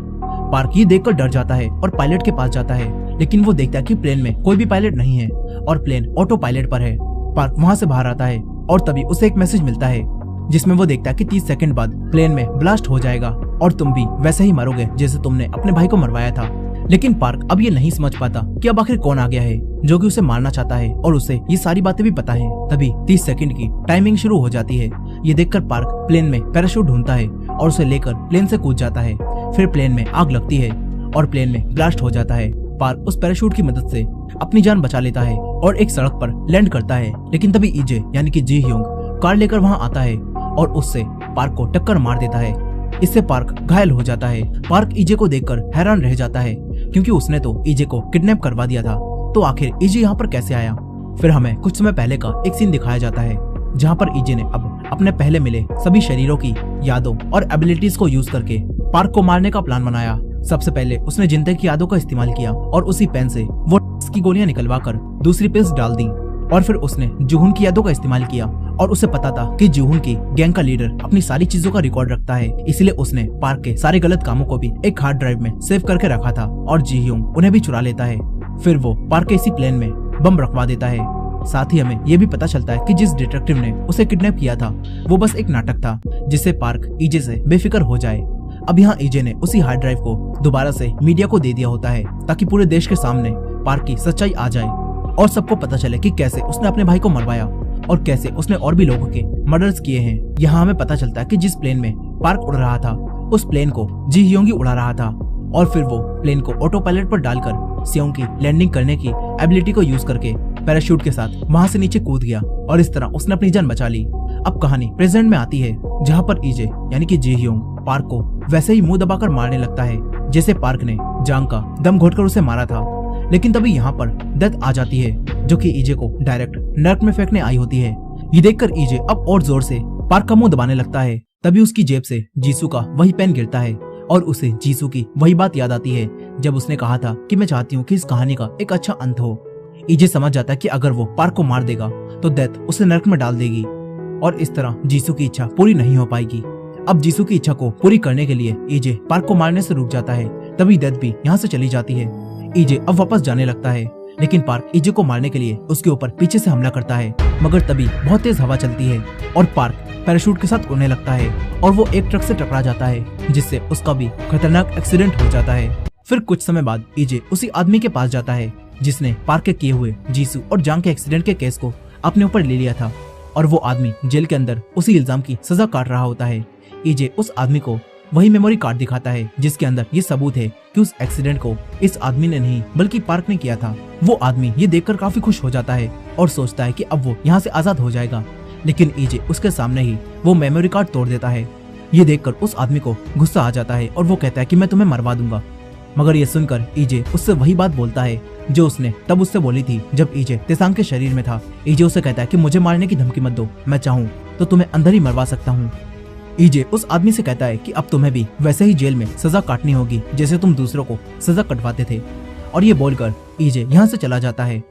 पार्क ये देखकर डर जाता है और पायलट के पास जाता है, लेकिन वो देखता है कि प्लेन में कोई भी पायलट नहीं है और प्लेन ऑटो पायलट पर है। पार्क वहाँ से बाहर आता है और तभी उसे एक मैसेज मिलता है जिसमें वो देखता है कि 30 सेकंड बाद प्लेन में ब्लास्ट हो जाएगा और तुम भी वैसे ही मरोगे जैसे तुमने अपने भाई को मरवाया था। लेकिन पार्क अब ये नहीं समझ पाता कि अब आखिर कौन आ गया है जो कि उसे मारना चाहता है और उसे ये सारी बातें भी पता है। तभी 30 सेकंड की टाइमिंग शुरू हो जाती है। ये देखकर पार्क प्लेन में पैराशूट ढूंढता है और उसे लेकर प्लेन से कूद जाता है। फिर प्लेन में आग लगती है और प्लेन में ब्लास्ट हो जाता है। पार्क उस पैराशूट की मदद से अपनी जान बचा लेता है और एक सड़क पर लैंड करता है। लेकिन तभी ईजे यानी कि जी ह्योंग कार लेकर वहाँ आता है और उससे पार्क को टक्कर मार देता है। इससे पार्क घायल हो जाता है। पार्क ईजे को देखकर हैरान रह जाता है क्योंकि उसने तो ईजे को किडनैप करवा दिया था, तो आखिर ईजे यहाँ पर कैसे आया। फिर हमें कुछ समय पहले का एक सीन दिखाया जाता है जहाँ पर ईजे ने अब अपने पहले मिले सभी शरीरों की यादों और एबिलिटीज को यूज करके पार्क को मारने का प्लान बनाया। सबसे पहले उसने जिंदगी की यादों का इस्तेमाल किया और उसी पेन से वो की गोलियां निकलवा कर दूसरी पिल्स डाल दी। और फिर उसने जुहून की यादों का इस्तेमाल किया और उसे पता था कि जुहून की गैंग का लीडर अपनी सारी चीजों का रिकॉर्ड रखता है, इसलिए उसने पार्क के सारे गलत कामों को भी एक हार्ड ड्राइव में सेव करके रखा था और जी ह्योंग उन्हें भी चुरा लेता है। फिर वो पार्क के इसी प्लेन में बम रखवा देता है। साथ ही हमें ये भी पता चलता है कि जिस डिटेक्टिव ने उसे किडनैप किया था वो बस एक नाटक था जिससे पार्क ईजे से बेफिक्र हो जाए। अब यहाँ ईजे ने उसी हार्ड ड्राइव को दोबारा से मीडिया को दे दिया होता है ताकि पूरे देश के सामने पार्क की सच्चाई आ जाए और सबको पता चले कि कैसे उसने अपने भाई को मरवाया और कैसे उसने और भी लोगों के मर्डर्स किए हैं। यहाँ हमें पता चलता है कि जिस प्लेन में पार्क उड़ रहा था उस प्लेन को जी ह्योंग उड़ा रहा था और फिर वो प्लेन को ऑटो पायलट पर डालकर सियोंग की लैंडिंग करने की एबिलिटी को यूज करके पैराशूट के साथ वहाँ से नीचे कूद गया और इस तरह उसने अपनी जान बचा ली। अब कहानी प्रेजेंट में आती है जहाँ पर ईजे यानी कि जी ह्योंग पार्क को वैसे ही मुंह दबाकर मारने लगता है जैसे पार्क ने जांग का दम घोटकर उसे मारा था। लेकिन तभी यहाँ पर डेथ आ जाती है जो कि ईजे को डायरेक्ट नर्क में फेंकने आई होती है। ये देखकर ईजे अब और जोर से पार्क का मुंह दबाने लगता है। तभी उसकी जेब से जीसू का वही पेन गिरता है और उसे जीसू की वही बात याद आती है जब उसने कहा था कि मैं चाहती हूँ कि इस कहानी का एक अच्छा अंत हो। ईजे समझ जाता है कि अगर वो पार्क को मार देगा तो डेथ उसे नर्क में डाल देगी और इस तरह जीसू की इच्छा पूरी नहीं हो पाएगी। अब जीसू की इच्छा को पूरी करने के लिए ईजे पार्क को मारने से रुक जाता है। तभी डेथ भी यहाँ से चली जाती है। ईजे अब वापस जाने लगता है लेकिन पार्क ईजे को मारने के लिए उसके ऊपर पीछे से हमला करता है, मगर तभी बहुत तेज हवा चलती है और पार्क पैराशूट के साथ उड़ने लगता है और वो एक ट्रक से टकरा जाता है जिससे उसका भी खतरनाक एक्सीडेंट हो जाता है। फिर कुछ समय बाद ईजे उसी आदमी के पास जाता है जिसने पार्क के किए हुए जीसू और जांग के एक्सीडेंट के केस को अपने ऊपर ले लिया था और वो आदमी जेल के अंदर उसी इल्जाम की सजा काट रहा होता है। ईजे उस आदमी को वही मेमोरी कार्ड दिखाता है जिसके अंदर ये सबूत है कि उस एक्सीडेंट को इस आदमी ने नहीं बल्कि पार्क ने किया था। वो आदमी ये देखकर काफी खुश हो जाता है और सोचता है कि अब वो यहाँ से आजाद हो जाएगा, लेकिन ईजे उसके सामने ही वो मेमोरी कार्ड तोड़ देता है। ये देखकर उस आदमी को गुस्सा आ जाता है और वो कहता है कि मैं तुम्हें मरवा दूंगा, मगर ये सुनकर ईजे उससे वही बात बोलता है जो उसने तब उससे बोली थी जब ईजे तेसांग के शरीर में था। ईजे उसे कहता है कि मुझे मारने की धमकी मत दो, मैं चाहूँ तो तुम्हें अंदर ही मरवा सकता हूँ। ईजे उस आदमी से कहता है कि अब तुम्हें भी वैसे ही जेल में सजा काटनी होगी जैसे तुम दूसरों को सजा कटवाते थे, और ये बोलकर ईजे यहाँ से चला जाता है।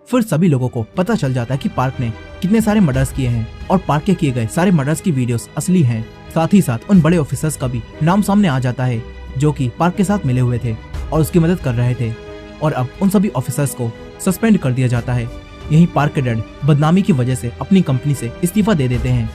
फिर सभी लोगों को पता चल जाता है कि पार्क ने कितने सारे मर्डर्स किए हैं और पार्क के किए गए सारे मर्डर्स की वीडियोस असली हैं। साथ ही साथ उन बड़े ऑफिसर्स का भी नाम सामने आ जाता है जो कि पार्क के साथ मिले हुए थे और उसकी मदद कर रहे थे, और अब उन सभी ऑफिसर्स को सस्पेंड कर दिया जाता है। यही पार्क के डैड बदनामी की वजह से अपनी कंपनी से इस्तीफा दे देते हैं।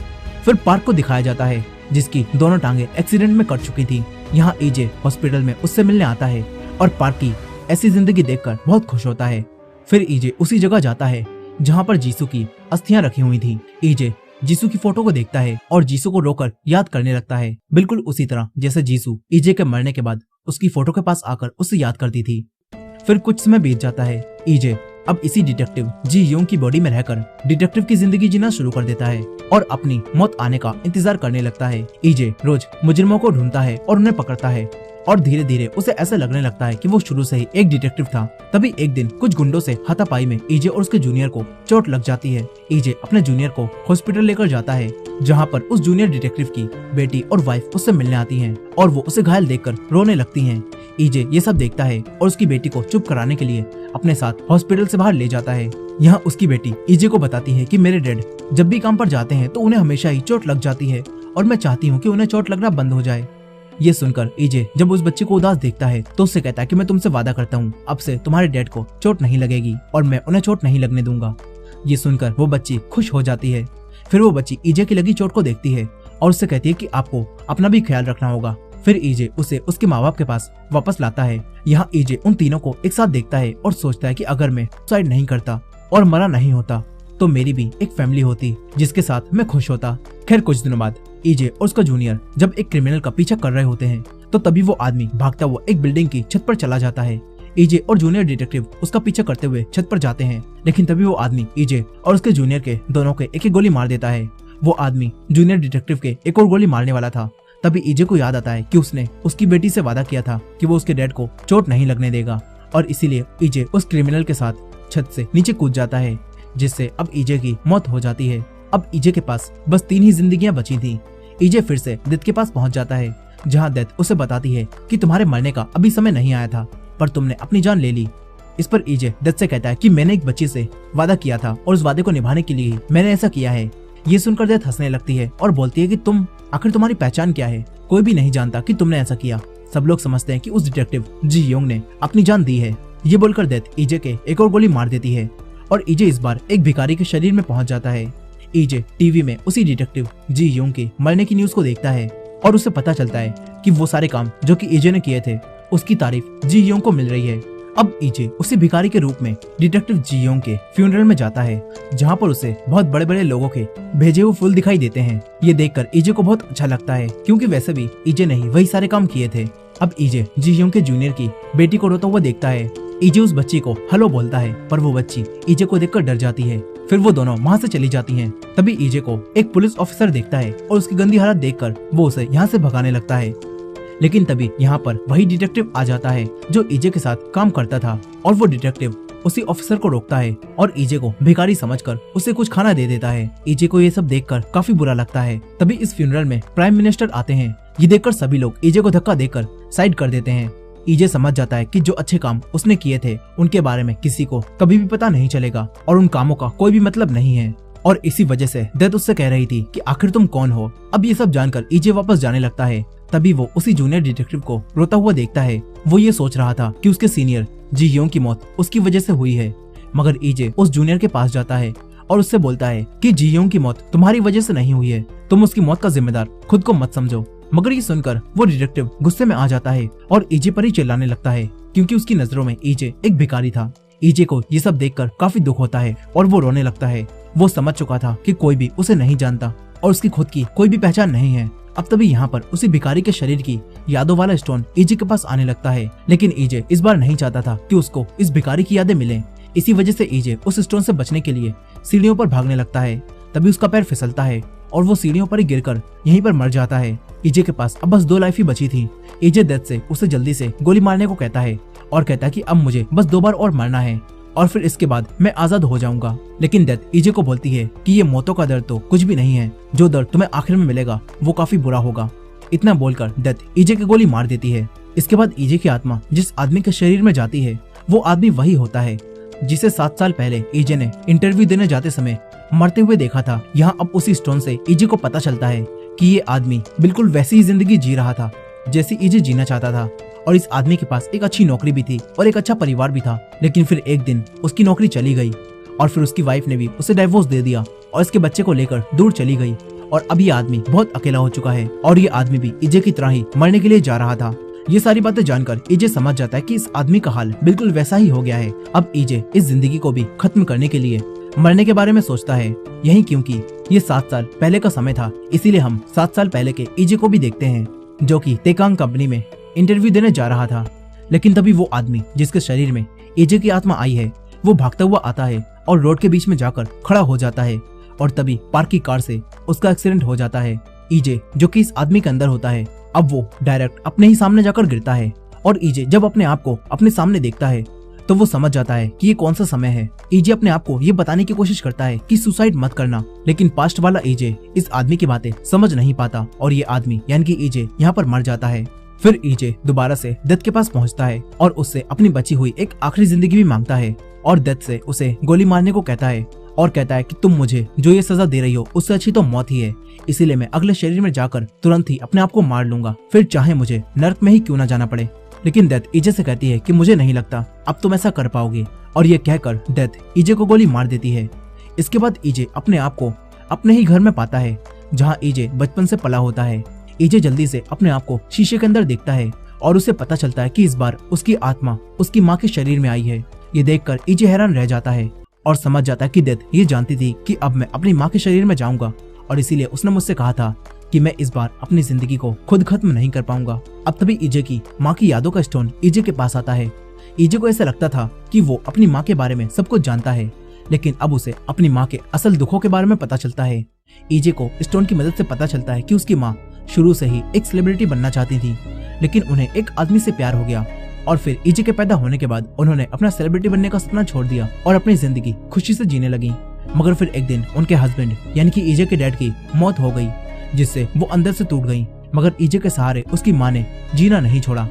फिर पार्क को दिखाया जाता है जिसकी दोनों टांगे एक्सीडेंट में कट चुकी थी। यहाँ ईजे हॉस्पिटल में उससे मिलने आता है और पार्क की ऐसी जिंदगी देखकर बहुत खुश होता है। फिर ईजे उसी जगह जाता है जहाँ पर जीसू की अस्थियां रखी हुई थी। ईजे जीसू की फोटो को देखता है और जीसू को रोकर याद करने लगता है, बिल्कुल उसी तरह जैसे जीसू ईजे के मरने के बाद उसकी फोटो के पास आकर उसे याद करती थी। फिर कुछ समय बीत जाता है। ईजे अब इसी डिटेक्टिव जी ह्योंग की बॉडी में रहकर डिटेक्टिव की जिंदगी जीना शुरू कर देता है और अपनी मौत आने का इंतजार करने लगता है। ईजे रोज मुजरिमों को ढूंढता है और उन्हें पकड़ता है और धीरे धीरे उसे ऐसा लगने लगता है कि वो शुरू से ही एक डिटेक्टिव था। तभी एक दिन कुछ गुंडों से हाथापाई में ईजे और उसके जूनियर को चोट लग जाती है। ईजे अपने जूनियर को हॉस्पिटल लेकर जाता है जहाँ पर उस जूनियर डिटेक्टिव की बेटी और वाइफ उससे मिलने आती हैं और वो उसे घायल देखकर रोने लगती हैं। ईजे ये सब देखता है और उसकी बेटी को चुप कराने के लिए अपने साथ हॉस्पिटल से बाहर ले जाता है। यहाँ उसकी बेटी ईजे को बताती है कि मेरे डैड जब भी काम पर जाते हैं तो उन्हें हमेशा ही चोट लग जाती है और मैं चाहती हूँ कि उन्हें चोट लगना बंद हो जाए। ये सुनकर ईजे जब उस बच्चे को उदास देखता है तो उससे कहता है कि मैं तुमसे वादा करता हूँ अब से तुम्हारे डैड को चोट नहीं लगेगी और मैं उन्हें चोट नहीं लगने दूंगा। ये सुनकर वो बच्ची खुश हो जाती है। फिर वो बच्ची ईजे की लगी चोट को देखती है और उससे कहती है कि आपको अपना भी ख्याल रखना होगा। फिर ईजे उसे उसके माँ बाप के पास वापस लाता है। यहाँ ईजे उन तीनों को एक साथ देखता है और सोचता है कि अगर मैं सुसाइड नहीं करता और मरा नहीं होता तो मेरी भी एक फैमिली होती जिसके साथ मैं खुश होता। खैर कुछ दिनों बाद ईजे और उसका जूनियर जब एक क्रिमिनल का पीछा कर रहे होते हैं तो तभी वो आदमी भागता हुआ एक बिल्डिंग की छत पर चला जाता है। ईजे और जूनियर डिटेक्टिव उसका पीछा करते हुए छत पर जाते हैं, लेकिन तभी वो आदमी ईजे और उसके जूनियर के दोनों के एक एक गोली मार देता है। वो आदमी जूनियर डिटेक्टिव के एक और गोली मारने वाला था। तभी ईजे को याद आता है कि उसने उसकी बेटी से वादा किया था कि वो उसके डैड को चोट नहीं लगने देगा, और इसीलिए ईजे उस क्रिमिनल के साथ छत से नीचे कूद जाता है, जिससे अब ईजे की मौत हो जाती है। अब ईजे के पास बस 3 ही जिंदगियां बची थी। ईजे फिर से डेथ के पास पहुंच जाता है, जहां डेथ उसे बताती है कि तुम्हारे मरने का अभी समय नहीं आया था, पर तुमने अपनी जान ले ली। इस पर ईजे डेथ से कहता है कि मैंने एक बच्ची से वादा किया था और उस वादे को निभाने के लिए ही मैंने ऐसा किया है। ये सुनकर डेथ हंसने लगती है और बोलती है कि आखिर तुम्हारी पहचान क्या है? कोई भी नहीं जानता कि तुमने ऐसा किया। सब लोग समझते हैं कि उस डिटेक्टिव जी योंग ने अपनी जान दी है। ये बोलकर डेथ ईजे के एक और गोली मार देती है और ईजे इस बार एक भिखारी के शरीर में पहुंच जाता है। ईजे टीवी में उसी डिटेक्टिव जी योंग के मरने की न्यूज को देखता है और उसे पता चलता है कि वो सारे काम जो कि ईजे ने किए थे उसकी तारीफ जी योंग को मिल रही है। अब ईजे उसी भिखारी के रूप में डिटेक्टिव जी योंग के फ्यूनरल में जाता है, जहाँ पर उसे बहुत बड़े बड़े लोगों के भेजे हुए फूल दिखाई देते हैं। ये देखकर ईजे को बहुत अच्छा लगता है, क्योंकि वैसे भी ईजे ने ही वही सारे काम किए थे। अब ईजे जी योंग के जूनियर की बेटी को रोता हुआ देखता है। ईजे उस बच्ची को हेलो बोलता है, पर वो बच्ची ईजे को देखकर डर जाती है। फिर वो दोनों वहाँ से चली जाती हैं। तभी ईजे को एक पुलिस ऑफिसर देखता है और उसकी गंदी हालत देखकर वो उसे यहाँ से भगाने लगता है। लेकिन तभी यहाँ पर वही डिटेक्टिव आ जाता है जो ईजे के साथ काम करता था, और वो डिटेक्टिव उसी ऑफिसर को रोकता है और ईजे को भिखारी समझकर उसे कुछ खाना दे देता है। ईजे को ये सब देखकर काफी बुरा लगता है। तभी इस फ्यूनरल में प्राइम मिनिस्टर आते हैं। ये देखकर सभी लोग ईजे को धक्का देकर साइड कर देते हैं। ईजे समझ जाता है कि जो अच्छे काम उसने किए थे उनके बारे में किसी को कभी भी पता नहीं चलेगा और उन कामों का कोई भी मतलब नहीं है, और इसी वजह से डेथ उससे कह रही थी कि आखिर तुम कौन हो। अब ये सब जानकर ईजे वापस जाने लगता है। तभी वो उसी जूनियर डिटेक्टिव को रोता हुआ देखता है। वो ये सोच रहा था कि उसके सीनियर जी योंग की मौत उसकी वजह से हुई है, मगर ईजे उस जूनियर के पास जाता है और उससे बोलता है कि जी योंग की मौत तुम्हारी वजह से नहीं हुई है, तुम उसकी मौत का जिम्मेदार खुद को मत समझो। मगर ये सुनकर वो डिटेक्टिव गुस्से में आ जाता है और ईजे पर ही चिल्लाने लगता है, क्योंकि उसकी नजरों में ईजे एक भिखारी था। ईजे को ये सब देखकर काफी दुख होता है और वो रोने लगता है। वो समझ चुका था कि कोई भी उसे नहीं जानता और उसकी खुद की कोई भी पहचान नहीं है। अब तभी यहाँ पर उसी भिखारी के शरीर की यादों वाला स्टोन ईजे के पास आने लगता है, लेकिन ईजे इस बार नहीं चाहता था कि उसको इस भिखारी की यादें मिलें। इसी वजह से ईजे उस स्टोन से बचने के लिए सीढ़ियों पर भागने लगता है। तभी उसका पैर फिसलता है और वो सीढ़ियों पर ही गिरकर यहीं पर मर जाता है। ईजे के पास अब बस 2 लाइफ ही बची थी। ईजे डेथ से उसे जल्दी से गोली मारने को कहता है और कहता है कि अब मुझे बस 2 बार और मरना है और फिर इसके बाद मैं आजाद हो जाऊंगा। लेकिन डेथ ईजे को बोलती है कि ये मौतों का दर्द तो कुछ भी नहीं है, जो दर्द तुम्हें आखिर में मिलेगा वो काफी बुरा होगा। इतना बोलकर डेथ ईजे की गोली मार देती है। इसके बाद ईजे की आत्मा जिस आदमी के शरीर में जाती है वो आदमी वही होता है जिसे 7 साल पहले ईजे ने इंटरव्यू देने जाते समय मरते हुए देखा था। यहाँ अब उसी स्टोन से ईजे को पता चलता है कि ये आदमी बिल्कुल वैसी ही जिंदगी जी रहा था जैसी ईजे जीना चाहता था, और इस आदमी के पास एक अच्छी नौकरी भी थी और एक अच्छा परिवार भी था। लेकिन फिर एक दिन उसकी नौकरी चली गई और फिर उसकी वाइफ ने भी उसे डाइवोर्स दे दिया और इसके बच्चे को लेकर दूर चली गई, और अब ये आदमी बहुत अकेला हो चुका है और ये आदमी भी ईजे की तरह ही मरने के लिए जा रहा था। ये सारी बातें जानकर ईजे समझ जाता है कि इस आदमी का हाल बिल्कुल वैसा ही हो गया है। अब ईजे इस जिंदगी को भी खत्म करने के लिए मरने के बारे में सोचता है। यही क्योंकि ये 7 साल पहले का समय था, इसीलिए हम 7 साल पहले के ईजे को भी देखते हैं जो कि तेकांग कंपनी में इंटरव्यू देने जा रहा था। लेकिन तभी वो आदमी जिसके शरीर में ईजे की आत्मा आई है वो भागता हुआ आता है और रोड के बीच में जाकर खड़ा हो जाता है, और तभी पार्क की कार से उसका एक्सीडेंट हो जाता है। ईजे जो कि इस आदमी के अंदर होता है अब वो डायरेक्ट अपने ही सामने जाकर गिरता है, और ईजे जब अपने आप को अपने सामने देखता है तो वो समझ जाता है कि ये कौन सा समय है। ईजे अपने आप को ये बताने की कोशिश करता है कि सुसाइड मत करना, लेकिन पास्ट वाला ईजे इस आदमी की बातें समझ नहीं पाता और ये आदमी यानी कि ईजे यहाँ पर मर जाता है। फिर ईजे दोबारा से डेथ के पास पहुंचता है और उससे अपनी बची हुई एक आखिरी जिंदगी भी मांगता है, और डेथ से उसे गोली मारने को कहता है और कहता है कि तुम मुझे जो ये सजा दे रही हो उससे अच्छी तो मौत ही है, इसीलिए मैं अगले शरीर में जाकर तुरंत ही अपने आप को मार लूंगा, फिर चाहे मुझे नर्क में ही क्यों ना जाना पड़े। लेकिन डेथ ईजे से कहती है कि मुझे नहीं लगता अब तुम ऐसा कर पाओगे, और ये कहकर डेथ ईजे को गोली मार देती है। इसके बाद ईजे अपने आप को अपने ही घर में पाता है जहाँ ईजे बचपन से पला होता है। ईजे जल्दी से अपने आप को शीशे के अंदर देखता है और उसे पता चलता है कि इस बार उसकी आत्मा उसकी माँ के शरीर में आई है। ये देखकर ईजे हैरान रह जाता है और समझ जाता है कि डेथ ये जानती थी कि अब मैं अपनी माँ के शरीर में जाऊंगा और इसीलिए उसने मुझसे कहा था कि मैं इस बार अपनी जिंदगी को खुद खत्म नहीं कर पाऊंगा। अब तभी ईजे की माँ की यादों का स्टोन ईजे के पास आता है। ईजे को ऐसा लगता था कि वो अपनी माँ के बारे में सब कुछ जानता है, लेकिन अब उसे अपनी माँ के असल दुखों के बारे में पता चलता है। ईजे को स्टोन की मदद से पता चलता है कि उसकी माँ शुरू से ही एक सेलिब्रिटी बनना चाहती थी, लेकिन उन्हें एक आदमी से प्यार हो गया और फिर ईजे के पैदा होने के बाद उन्होंने अपना सेलिब्रिटी बनने का सपना छोड़ दिया और अपनी जिंदगी खुशी से जीने लगी। मगर फिर एक दिन उनके हस्बैंड यानी कि ईजे के डैड की मौत हो गई, जिससे वो अंदर से टूट गई। मगर ईजे के सहारे उसकी माँ ने जीना नहीं छोड़ा।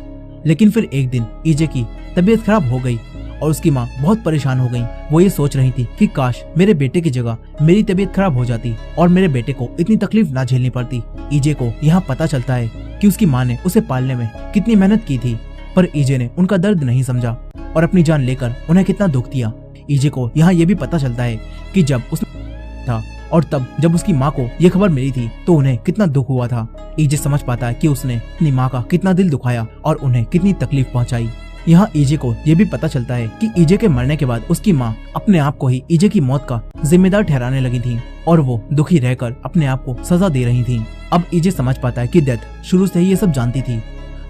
लेकिन फिर एक दिन ईजे की तबीयत खराब हो गई और उसकी माँ बहुत परेशान हो गई। वो ये सोच रही थी कि काश मेरे बेटे की जगह मेरी तबीयत खराब हो जाती और मेरे बेटे को इतनी तकलीफ ना झेलनी पड़ती। ईजे को यहाँ पता चलता है कि उसकी माँ ने उसे पालने में कितनी मेहनत की थी, पर ईजे ने उनका दर्द नहीं समझा और अपनी जान लेकर उन्हें कितना दुख दिया। ईजे को यहाँ ये भी पता चलता है कि जब उसने था और तब जब उसकी माँ को ये खबर मिली थी तो उन्हें कितना दुख हुआ था। ईजे समझ पाता है कि उसने अपनी माँ का कितना दिल दुखाया और उन्हें कितनी तकलीफ पहुंचाई। यहाँ ईजे को ये भी पता चलता है कि ईजे के मरने के बाद उसकी माँ अपने आप को ही ईजे की मौत का जिम्मेदार ठहराने लगी थी और वो दुखी रहकर अपने आप को सजा दे रही थी। अब ईजे समझ पाता है कि डेथ शुरू से ही ये सब जानती थी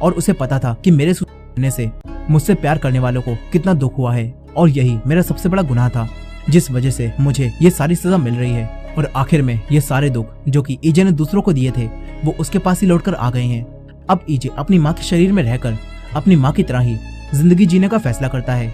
और उसे पता था कि मेरे सुनने से मुझसे प्यार करने वालों को कितना दुख हुआ है और यही मेरा सबसे बड़ा गुनाह था, जिस वजह से मुझे ये सारी सजा मिल रही है। और आखिर में ये सारे दुख जो कि ईजे ने दूसरों को दिए थे वो उसके पास ही लौटकर आ गए हैं। अब ईजे अपनी माँ के शरीर में रहकर अपनी माँ की तरह ही जिंदगी जीने का फैसला करता है।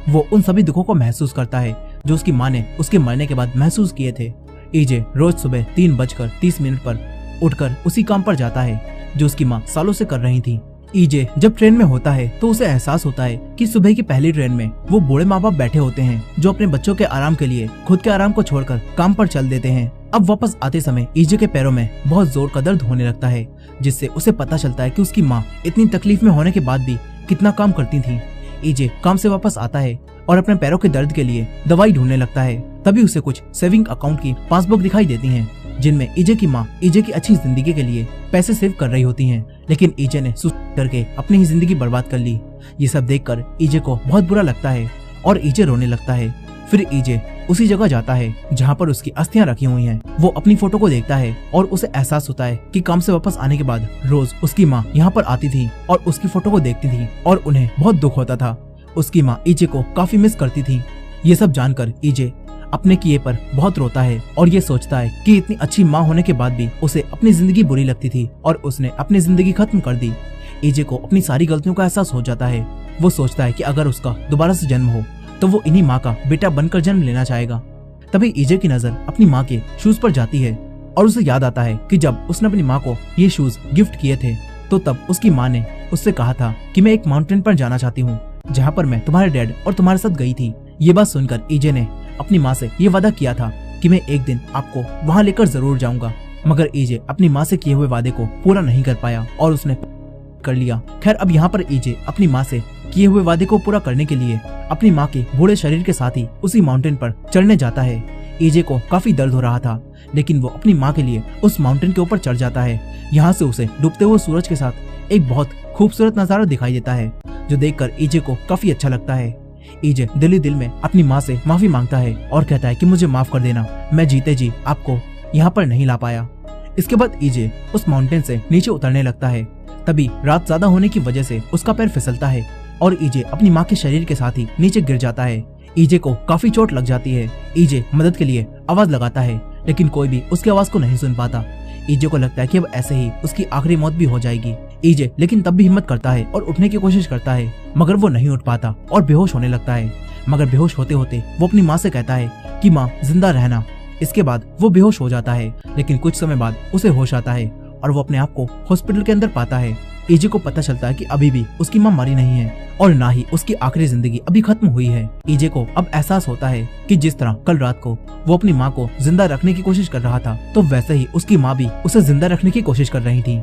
वो उन सभी दुखों को महसूस करता है जो उसकी माँ ने उसके मरने के बाद महसूस किए थे। ईजे रोज सुबह 3:30 पर उठकर उसी काम पर जाता है जो उसकी माँ सालों से कर रही थी। ईजे जब ट्रेन में होता है तो उसे एहसास होता है कि सुबह की पहली ट्रेन में वो बूढ़े माँ बाप बैठे होते हैं जो अपने बच्चों के आराम के लिए खुद के आराम को छोड़कर काम पर चल देते हैं। अब वापस आते समय ईजे के पैरों में बहुत जोर का दर्द होने लगता है, जिससे उसे पता चलता है कि उसकी माँ इतनी तकलीफ में होने के बाद भी कितना काम करती थी। ईजे काम से वापस आता है और अपने पैरों के दर्द के लिए दवाई ढूंढने लगता है। तभी उसे कुछ सेविंग अकाउंट की पासबुक दिखाई देती हैं, जिनमें ईजे की माँ ईजे की अच्छी जिंदगी के लिए पैसे सेव कर रही होती हैं, लेकिन ईजे ने सुस्त करके अपनी ही जिंदगी बर्बाद कर ली। ये सब देखकर ईजे को बहुत बुरा लगता है और ईजे रोने लगता है। फिर ईजे उसी जगह जाता है जहाँ पर उसकी अस्थियां रखी हुई हैं। वो अपनी फोटो को देखता है और उसे एहसास होता है कि काम से वापस आने के बाद रोज उसकी माँ यहाँ पर आती थी और उसकी फोटो को देखती थी और उन्हें बहुत दुख होता था। उसकी माँ ईजे को काफी मिस करती थी। ये सब जानकर ईजे अपने किए पर बहुत रोता है और ये सोचता है कि इतनी अच्छी माँ होने के बाद भी उसे अपनी जिंदगी बुरी लगती थी और उसने अपनी जिंदगी खत्म कर दी। ईजे को अपनी सारी गलतियों का एहसास हो जाता है। वो सोचता है कि अगर उसका दोबारा से जन्म हो तो वो इन्हीं माँ का बेटा बनकर जन्म लेना चाहेगा। तभी ईजे की नजर अपनी माँ के शूज पर जाती है और उसे याद आता है कि जब उसने अपनी माँ को ये शूज गिफ्ट किए थे तो तब उसकी माँ ने उससे कहा था कि मैं एक माउंटेन पर जाना चाहती हूँ जहाँ पर मैं तुम्हारे डैड और तुम्हारे साथ गई थी। ये बात सुनकर ईजे ने अपनी माँ से ये वादा किया था कि मैं एक दिन आपको वहाँ लेकर जरूर जाऊंगा, मगर ईजे अपनी माँ से किए हुए वादे को पूरा नहीं कर पाया और उसने कर लिया। खैर अब यहाँ पर ईजे अपनी माँ से किए हुए वादे को पूरा करने के लिए अपनी माँ के बूढ़े शरीर के साथ ही उसी माउंटेन पर चढ़ने जाता है। ईजे को काफी दर्द हो रहा था, लेकिन वो अपनी माँ के लिए उस माउंटेन के ऊपर चढ़ जाता है। यहाँ से उसे डूबते हुए सूरज के साथ एक बहुत खूबसूरत नजारा दिखाई देता है, जो देखकर ईजे को काफी अच्छा लगता है। ईजे दिल ही दिल में अपनी माँ से माफी मांगता है और कहता है कि मुझे माफ कर देना, मैं जीते जी आपको यहाँ पर नहीं ला पाया। इसके बाद ईजे उस माउंटेन से नीचे उतरने लगता है। तभी रात ज्यादा होने की वजह से उसका पैर फिसलता है और ईजे अपनी माँ के शरीर के साथ ही नीचे गिर जाता है। ईजे को काफी चोट लग जाती है। ईजे मदद के लिए आवाज लगाता है, लेकिन कोई भी उसकी आवाज को नहीं सुन पाता। ईजे को लगता है कि अब ऐसे ही उसकी आखिरी मौत भी हो जाएगी। ईजे लेकिन तब भी हिम्मत करता है और उठने की कोशिश करता है, मगर वो नहीं उठ पाता और बेहोश होने लगता है। मगर बेहोश होते होते वो अपनी माँ से कहता है कि माँ जिंदा रहना। इसके बाद वो बेहोश हो जाता है, लेकिन कुछ समय बाद उसे होश आता है और वो अपने आप को हॉस्पिटल के अंदर पाता है। ईजे को पता चलता है कि अभी भी उसकी माँ मरी नहीं है और ना ही उसकी आखिरी जिंदगी अभी खत्म हुई है। ईजे को अब एहसास होता है कि जिस तरह कल रात को वो अपनी माँ को जिंदा रखने की कोशिश कर रहा था, तो वैसे ही उसकी माँ भी उसे जिंदा रखने की कोशिश कर रही थी।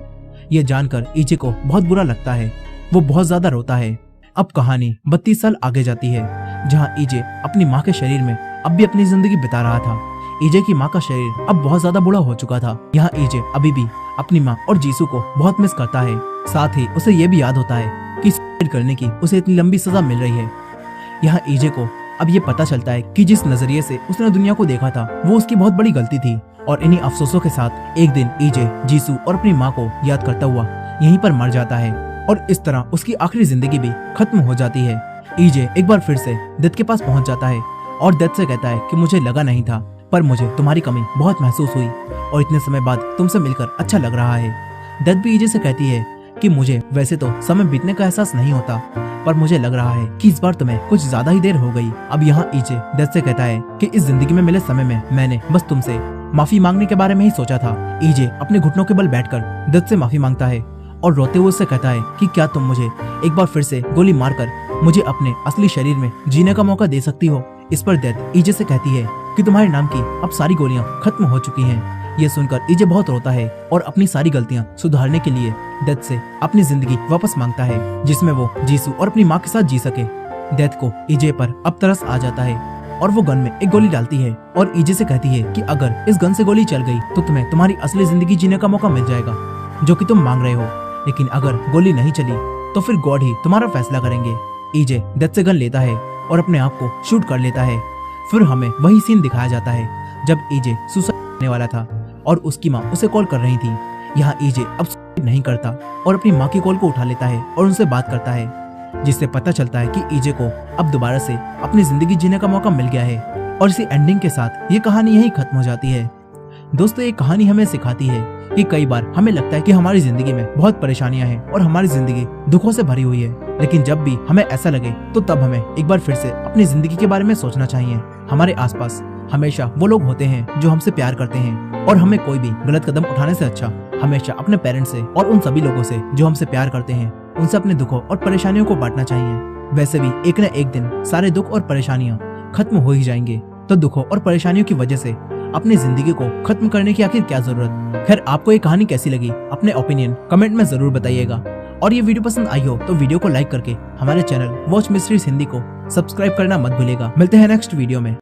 ये जानकर ईजे को बहुत बुरा लगता है। वो बहुत ज्यादा रोता है। अब कहानी 32 साल आगे जाती है, जहाँ ईजे अपनी माँ के शरीर में अब भी अपनी जिंदगी बिता रहा था। ईजे की माँ का शरीर अब बहुत ज्यादा बुरा हो चुका था। यहाँ ईजे अभी भी अपनी माँ और जीसू को बहुत मिस करता है। साथ ही उसे ये भी याद होता है कि सुसाइड करने की उसे इतनी लंबी सजा मिल रही है। यहाँ ईजे को अब ये पता चलता है कि जिस नजरिए से उसने दुनिया को देखा था वो उसकी बहुत बड़ी गलती थी। और इन्हीं अफसोसों के साथ एक दिन ईजे जीसू और अपनी माँ को याद करता हुआ यहीं पर मर जाता है और इस तरह उसकी आखिरी जिंदगी भी खत्म हो जाती है। ईजे एक बार फिर से डेथ के पास पहुंच जाता है और डेथ से कहता है कि मुझे लगा नहीं था, पर मुझे तुम्हारी कमी बहुत महसूस हुई और इतने समय बाद तुमसे मिलकर अच्छा लग रहा है। डेथ भी ईजे से कहती है कि मुझे वैसे तो समय बीतने का एहसास नहीं होता, पर मुझे लग रहा है कि इस बार तुम्हें कुछ ज्यादा ही देर हो गई। अब यहाँ ईजे डेथ से कहता है कि इस जिंदगी में मिले समय में मैंने बस तुमसे माफी मांगने के बारे में ही सोचा था। ईजे अपने घुटनों के बल बैठकर डेथ से माफी मांगता है और रोते हुए उससे कहता है कि क्या तुम मुझे एक बार फिर से गोली मारकर मुझे अपने असली शरीर में जीने का मौका दे सकती हो। इस पर डेथ ईजे से कहती है कि तुम्हारे नाम की अब सारी गोलियां खत्म हो चुकी हैं। ये सुनकर ईजे बहुत रोता है और अपनी सारी गलतियां सुधारने के लिए डेथ से अपनी जिंदगी वापस मांगता है, जिसमें वो जीसू और अपनी माँ के साथ जी सके। डेथ को ईजे पर अब तरस आ जाता है और वो गन में एक गोली डालती है और ईजे से कहती है कि अगर इस गन से गोली चल गई तो तुम्हें तुम्हारी असली जिंदगी जीने का मौका मिल जाएगा जो कि तुम मांग रहे हो, लेकिन अगर गोली नहीं चली तो फिर गॉड ही तुम्हारा फैसला करेंगे। ईजे डेथ से गन लेता है और अपने आप को शूट कर लेता है। फिर हमें वही सीन दिखाया जाता है जब ईजे सुसाइड करने वाला था और उसकी माँ उसे कॉल कर रही थी। यहाँ ईजे अब सुसाइड नहीं करता और अपनी माँ की कॉल को उठा लेता है और उनसे बात करता है, जिससे पता चलता है कि ईजे को अब दोबारा से अपनी जिंदगी जीने का मौका मिल गया है। और इसी एंडिंग के साथ ये कहानी यहीं खत्म हो जाती है। दोस्तों, ये कहानी हमें सिखाती है कि कई बार हमें लगता है कि हमारी जिंदगी में बहुत परेशानियां हैं और हमारी जिंदगी दुखों से भरी हुई है, लेकिन जब भी हमें ऐसा लगे तो तब हमें एक बार फिर से अपनी जिंदगी के बारे में सोचना चाहिए। हमारे आसपास हमेशा वो लोग होते हैं जो हमसे प्यार करते हैं और हमें कोई भी गलत कदम उठाने से अच्छा हमेशा अपने पेरेंट्स से और उन सभी लोगों से जो हमसे प्यार करते हैं उनसे अपने दुखों और परेशानियों को बांटना चाहिए। वैसे भी एक न एक दिन सारे दुख और परेशानियां खत्म हो ही जाएंगे, तो दुखों और परेशानियों की वजह से अपनी जिंदगी को खत्म करने की आखिर क्या जरूरत। खैर, आपको ये कहानी कैसी लगी अपने ओपिनियन कमेंट में जरूर बताइएगा। और ये वीडियो पसंद आई हो तो वीडियो को लाइक करके हमारे चैनल वॉच मिस्ट्रीज हिंदी को सब्सक्राइब करना मत भूलिएगा। मिलते हैं नेक्स्ट वीडियो में।